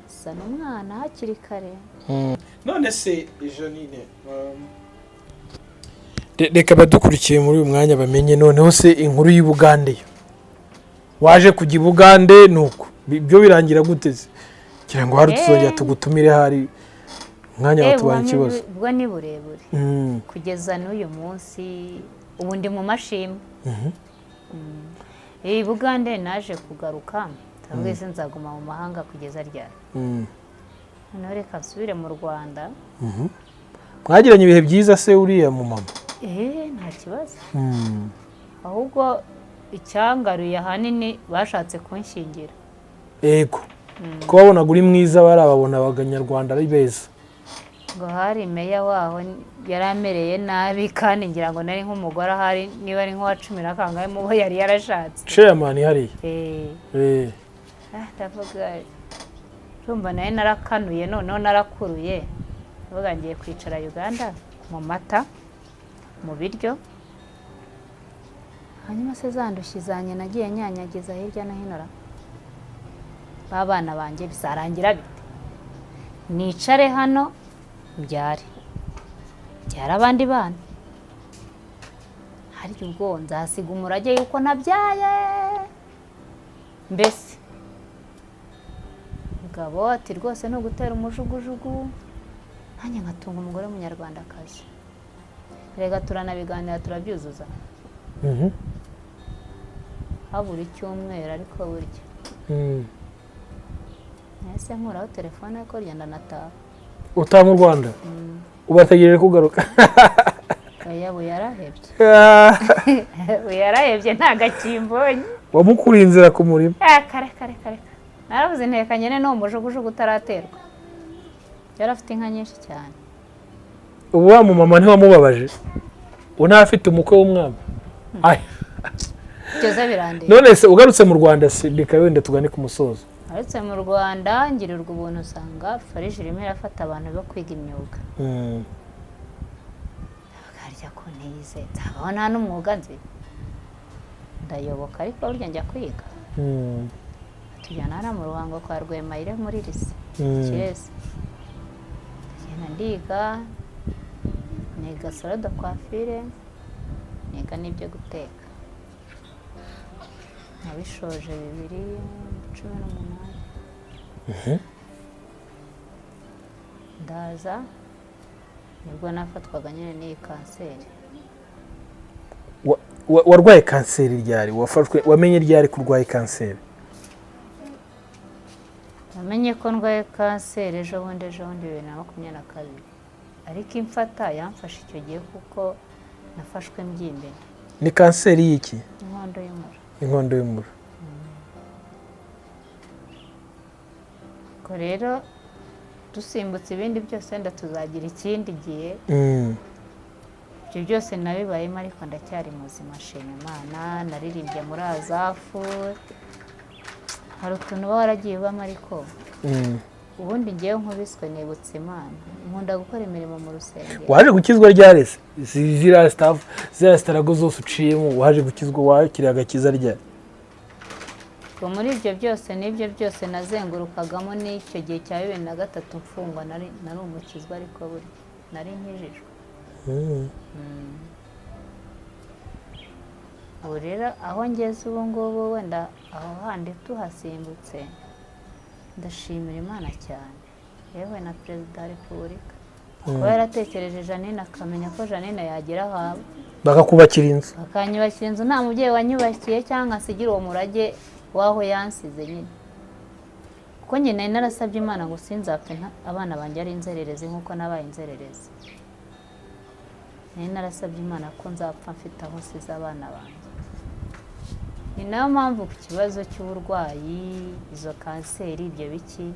sana umwana hakiri kare. None se Janine, reka badukurikiye muri uyu mwanya bamenye noneho se inkuru y'Ubugande. Waje kujya i Bugande nuko ibyo birangira guteze, kugira ngo hari tuzongera tugutumire, hari umwanya watubaye ikibazo. Ubwo ni burebure kugeza n'uyu munsi, ubu ndi mu mashimwe. Bugande naje kugaruka, twese nzaguma mu mahanga kugeza ryari. Noneho reka nsubire mu Rwanda. Mwagiranye ibihe byiza se uriya mu mama? Nta kibazo. Ahubwo icyangaruye ahanini bashatse kunshingira. Yego. Ko babonaga uri mwiza, barababona abanyarwanda ari beza. Ngo hari meya waho yaramereye nabi, kandi ngira ngo nari nk'umugore ahari, niba ari nk'uwa 10 nakangaye mu bo yari yarashatse. Chairman hari. Ndavuga rumva naye narakanuye, noneho narakuruye. Ndavuga ngiye kwicara Uganda mu mata, mu biryo. Hanyuma se zandushye zanye nagiye nyanyagiza hirya no hino. Babana banje bisarangira bite? Nicare hano mbyare abandi bana, hari ubwo nzasiga umurage yuko nabyaye. Mbese mugabo ati rwose no gutera umujugujugu, nanjye ngatunga umugore w'umunyarwandakazi. Rega turanabiganira turabyuzuza. Habura icyumweru ariko burya. Nahise nkuraho telefone ko ryenda nataha. Utaha mu Rwanda? Ubategereje kugaruka? Oya yarahebye. Yarahebye nta gakimbonye. Wamukuriye inzira ku murima? Kare. Naravuze nteka nyene no mujugujugu utaraterwa. Yarafite inka nyinshi cyane. Ubu wa mu mama ntiwamubabaje? Unafite umukwe w'umwami? Byose birandeye. None se ugarutse mu Rwanda sindika wenda tugane ku musozo. Aretse mu Rwanda ngirirwa ubuntu usanga Farije irimo irafata abantu bo kwiga imyuga. Bakarya ko ntize nzabaho nta n'umwuga nzi. Ndayoboka ariko burya njya kwiga. Tujyana hano mu Ruhango kwa Rwemayire muri Lise Kirezi. Ngenda ndiga niga salon de coiffure, niga n'ibyo guteka. Nabishoje 2018. Ndaza nibwo nafatwaga nyine n'iyi kanseri. Warwaye kanseri ryari? Wamenye ryari kurwaye kanseri? Namenye ko ndwaye kanseri ejo bundi 2022. Ariko imfata yamfashe icyo gihe kuko nafashwe mbyimbe. Ni kanseri y'iki? Inkondo y'umura. Inkondo y'umura. Ko rero dusimbutse ibindi byose nda tuzagira ikindi gihe. Ibyo byose nabibayemo ariko ndacyari muzima shima Imana. Naririmbye muri Azafu. Hari utuntu waragiye ubamo ariko ubundi ngewe nkubiswe nibutse Imana. Nkunda gukora imirimo mu rusengero. Waje gukizwa ryari se? Zira starago zose uciyemo waje gukizwa wakiriye agakiza ryari? Muri ibyo byose n'ibyo byose nazengurukagamo n'icyo gihe cya 2003 mfungwa nari umukizwa ariko buri nari nkijijwe. Ubu rero aho ngeze ubu ngubu wenda aho handi tuhasimbutse ndashimira Imana cyane. Yewe na Perezida wa Repubulika kuba yaratekereje Janine akamenya ko Janine yagira aho bakakubakira inzu. Bakanyubakira inzu nta mubyeyi wanyubakiye cyangwa asigira uwo murage waho yansize nyine. Kuko nyine nari narasabye Imana ngo sinzapfe abana banjye ari inzererezi nkuko nabaye inzererezi. Nari narasabye Imana ko nzapfa mfite aho size abana banjye. Ni nayo mpamvu ku kibazo cy'uburwayi izo kanseri ibyo biki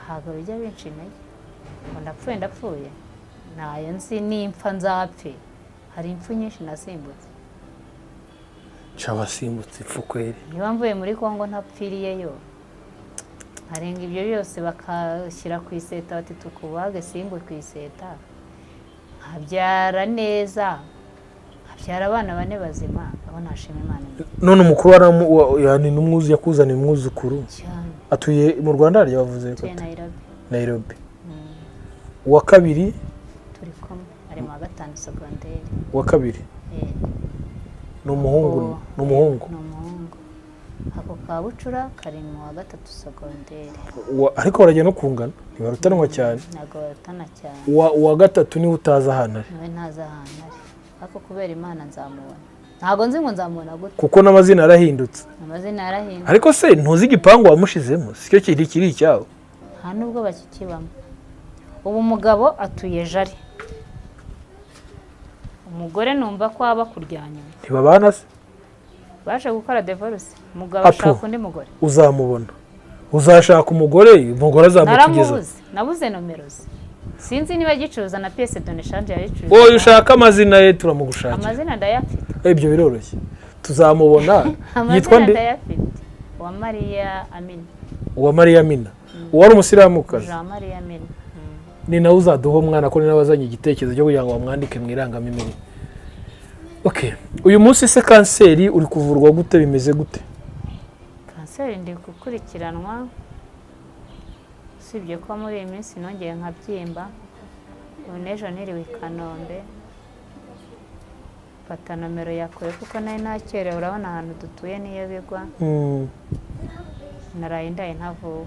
ntabwo bijya benshi intege ngo ndapfuye ntayo nzi nimpfa nzapfe. Hari impfu nyinshi nasimbutse. Wasimbutse ipfu kweri? Niba mvuye muri Kongo ntapfiriyeyo harenga ibyo byose bakashyira ku iseta bati tukubage singwe ku iseta. Nkabyara neza nkabyara abana 4 bazima. Abo nashima Imana. None umukuru yani n'umwuzu yakuzaniye umwuzukuru atuye mu Rwanda harya bavuze ko Nairobi. Wa kabiri turi kumwe ari mu 5 secondaire. Wa kabiri n'umuhungu. Ako kabucura kari mu wa 3 secondaire. Ariko baragiye no kungana ntibarutanwa cyane. Nago barutana cyane. Wa 3 ni utaza hano ari. Nawe ntaza hano ari. Ako kubera Imana nzamubona. Ntago nzi ngo nzamubona gute. Kuko n'amazina arahindutse. Amazina arahindutse. Ariko se ntuzi igipangu wamushizemo sikyo kiri cyawo. Nta nubwo bakikibamo. Ubu mugabo atuye Jari. Umugore numva ko aba kuryanya. Ntibabana se? Baje gukora divorce. Umugabo ashaka undi mugore. Uzamubona. Uzashaka umugore azamukugeza. Nabuze nomero ze. Sinzi niba gicuruza na pièce de change yayicuruza. Oya ushaka amazina ye turamugushakira. Amazina ndayafite. Ibyo biroroshye. Tuzamubona. Yitwa nde? Wa Maria Amina. Wa Maria Amina. Uwari umusiramukazi. Jean Maria Amina. Ni nawe uzaduha umwana ko ni nawe wazanye igitekerezo cyo kugira ngo bamwandike mu irangamimere. Okay. Uyu munsi se kanseri uri kuvurwa gute bimeze gute? Kanseri ndi gukurikiranwa. Sibye ko muri iyi minsi nongeye nkabyimba. Unejo niriwe i Kanombe. Fata nomero yakoye kuko nari nakerewe urabona ahantu dutuye niyo bigwa. Naraye ndaye ntavuwe.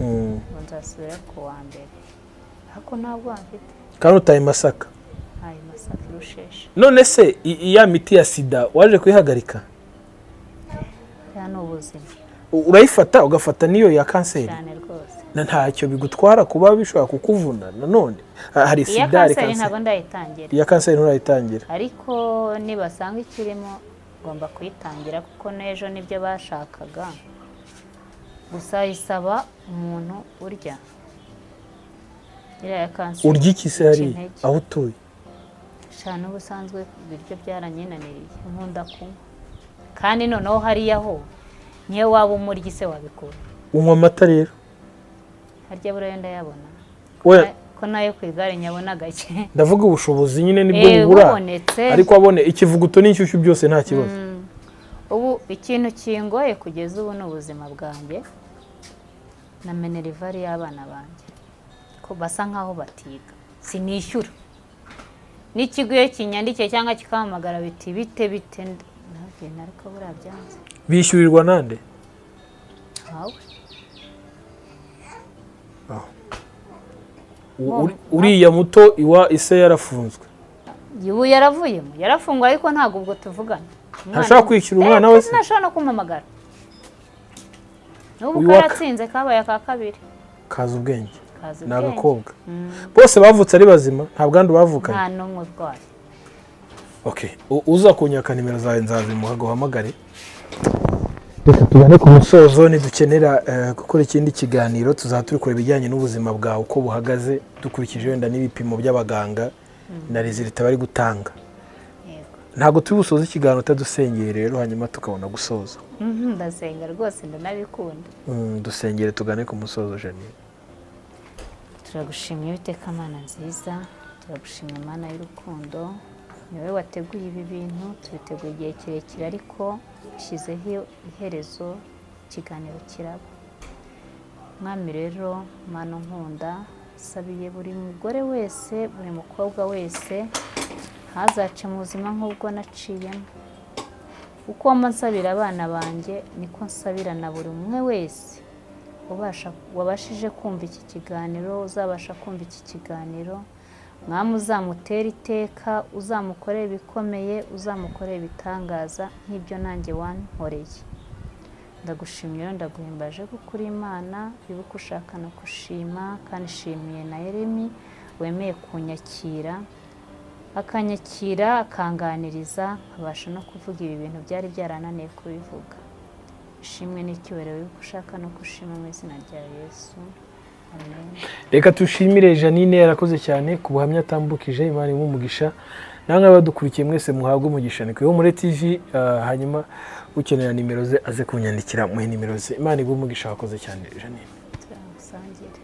ngo nzasubira ku wa mbere ariko ntabwo mfite kandi utaye Masaka. ayo Masaka Rusheshe. None se ya miti ya sida waje kuyihagarika? ya ni ubuzima Urayifata ugafata niyo ya kanseri cyane rwose. na ntacyo bigutwara kuba bishobora kukuvuna nanone? Hari iya sida, hari kanseri ntabwo kanseri. ndayitangira Iya kanseri nturayitangira. ariko nibasanga ikirimo ngomba kuyitangira kuko n'ejo nibyo bashakaga gusa isaba umuntu urya iriya ya kanseri. Urya iki se hari Intege. aho utuye? cyane ubusanzwe ibiryo byaranyinaniriye nkunda kunywa kandi noneho hariya ho niyo waba umuryi se wabikura. Unywa amata rero? harya buriya ndayabona We ko nayo ku igare nyabona gake. ndavuga ubushobozi nyine nibwo bubura, bubonetse ariko abone ikivuguto n'inshyushyu byose nta kibazo. ubu ikintu kingoye kugeza ubu ni ubuzima bwanjye na minerivare y'abana banjye ko basa nkaho batiga sinishyura n'ikigo iyo kinyandikiye cyangwa kikampamagara biti bite ntabwo ariko buriya byanze. Bishyurirwa nande? ntawe Uriya muto iwa ise yarafunzwe. ubu yarafungwa ariko ntabwo ubwo tuvugana. Ntashaka kwishyura umwana we se? ntashobora no kumpamagara n'ubu Uyu wa karatsinze kabaye aka kabiri. Kaza ubwenge. Kazi Ni ubwenge. agakobwa. Bose bavutse ari bazima, nta bwandu bavukanye. nta n'umwe urwaye. Okay, uza kunyaka nimero zawe nzazimuha guhamagare. Reka tugane ku musozo, nidukenera gukora ikindi kiganiro tuzaba turi kureba ibijyanye n'ubuzima bwawe uko buhagaze dukurikije wenda n'ibipimo by'abaganga na resultat bari gutanga. Yego. Ntabwo turi busoze ikiganiro utadusengeye rero hanyuma tukabona gusoza. Ndasenga rwose ndanabikunda. Dusengere tugane ku musozo Janine. Turagushimye Uwiteka Mana nziza, turagushimye Mana y'urukundo, ni wowe wateguye ibi bintu, tubiteguye igihe kirekire ariko ushyizeho iherezo ikiganiro kiraba. Mwami rero Mana nkunda, sabiye buri mugore wese, buri mukobwa wese ntazace mu buzima nk'ubwo naciyemo. Uko nsabira abana banjye niko nsabira na buri umwe wese wabashije kumva iki kiganiro, uzabasha kumva iki kiganiro. Mwami uzamutera iteka, uzamukorera ibikomeye, uzamukorera ibitangaza nk'ibyo nanjye wankoreye. Ndagushimye ndaguhimbaje kuko uri Imana, ibuka ushaka no gushima, kandi shimiye na Yeremi wemeye kunyakira, akanyakira akanganiriza, nkabasha no kuvuga ibi bintu byari byarananiye kubivuga. Ishimwe n'icyubahiro ibuka ushaka no gushima mu izina rya Yesu. Amen. Reka tushimire Janine, yarakoze cyane ku buhamya atambukije. Imana imumugisha, namwe abadukurikiye mwese muhabwe umugisha. Ni Ihumure TV, hanyuma ukenera nimero ze aze kunyandikira muhe nimero ze. Imana igumugisha, wakoze cyane Janine. Turasangire.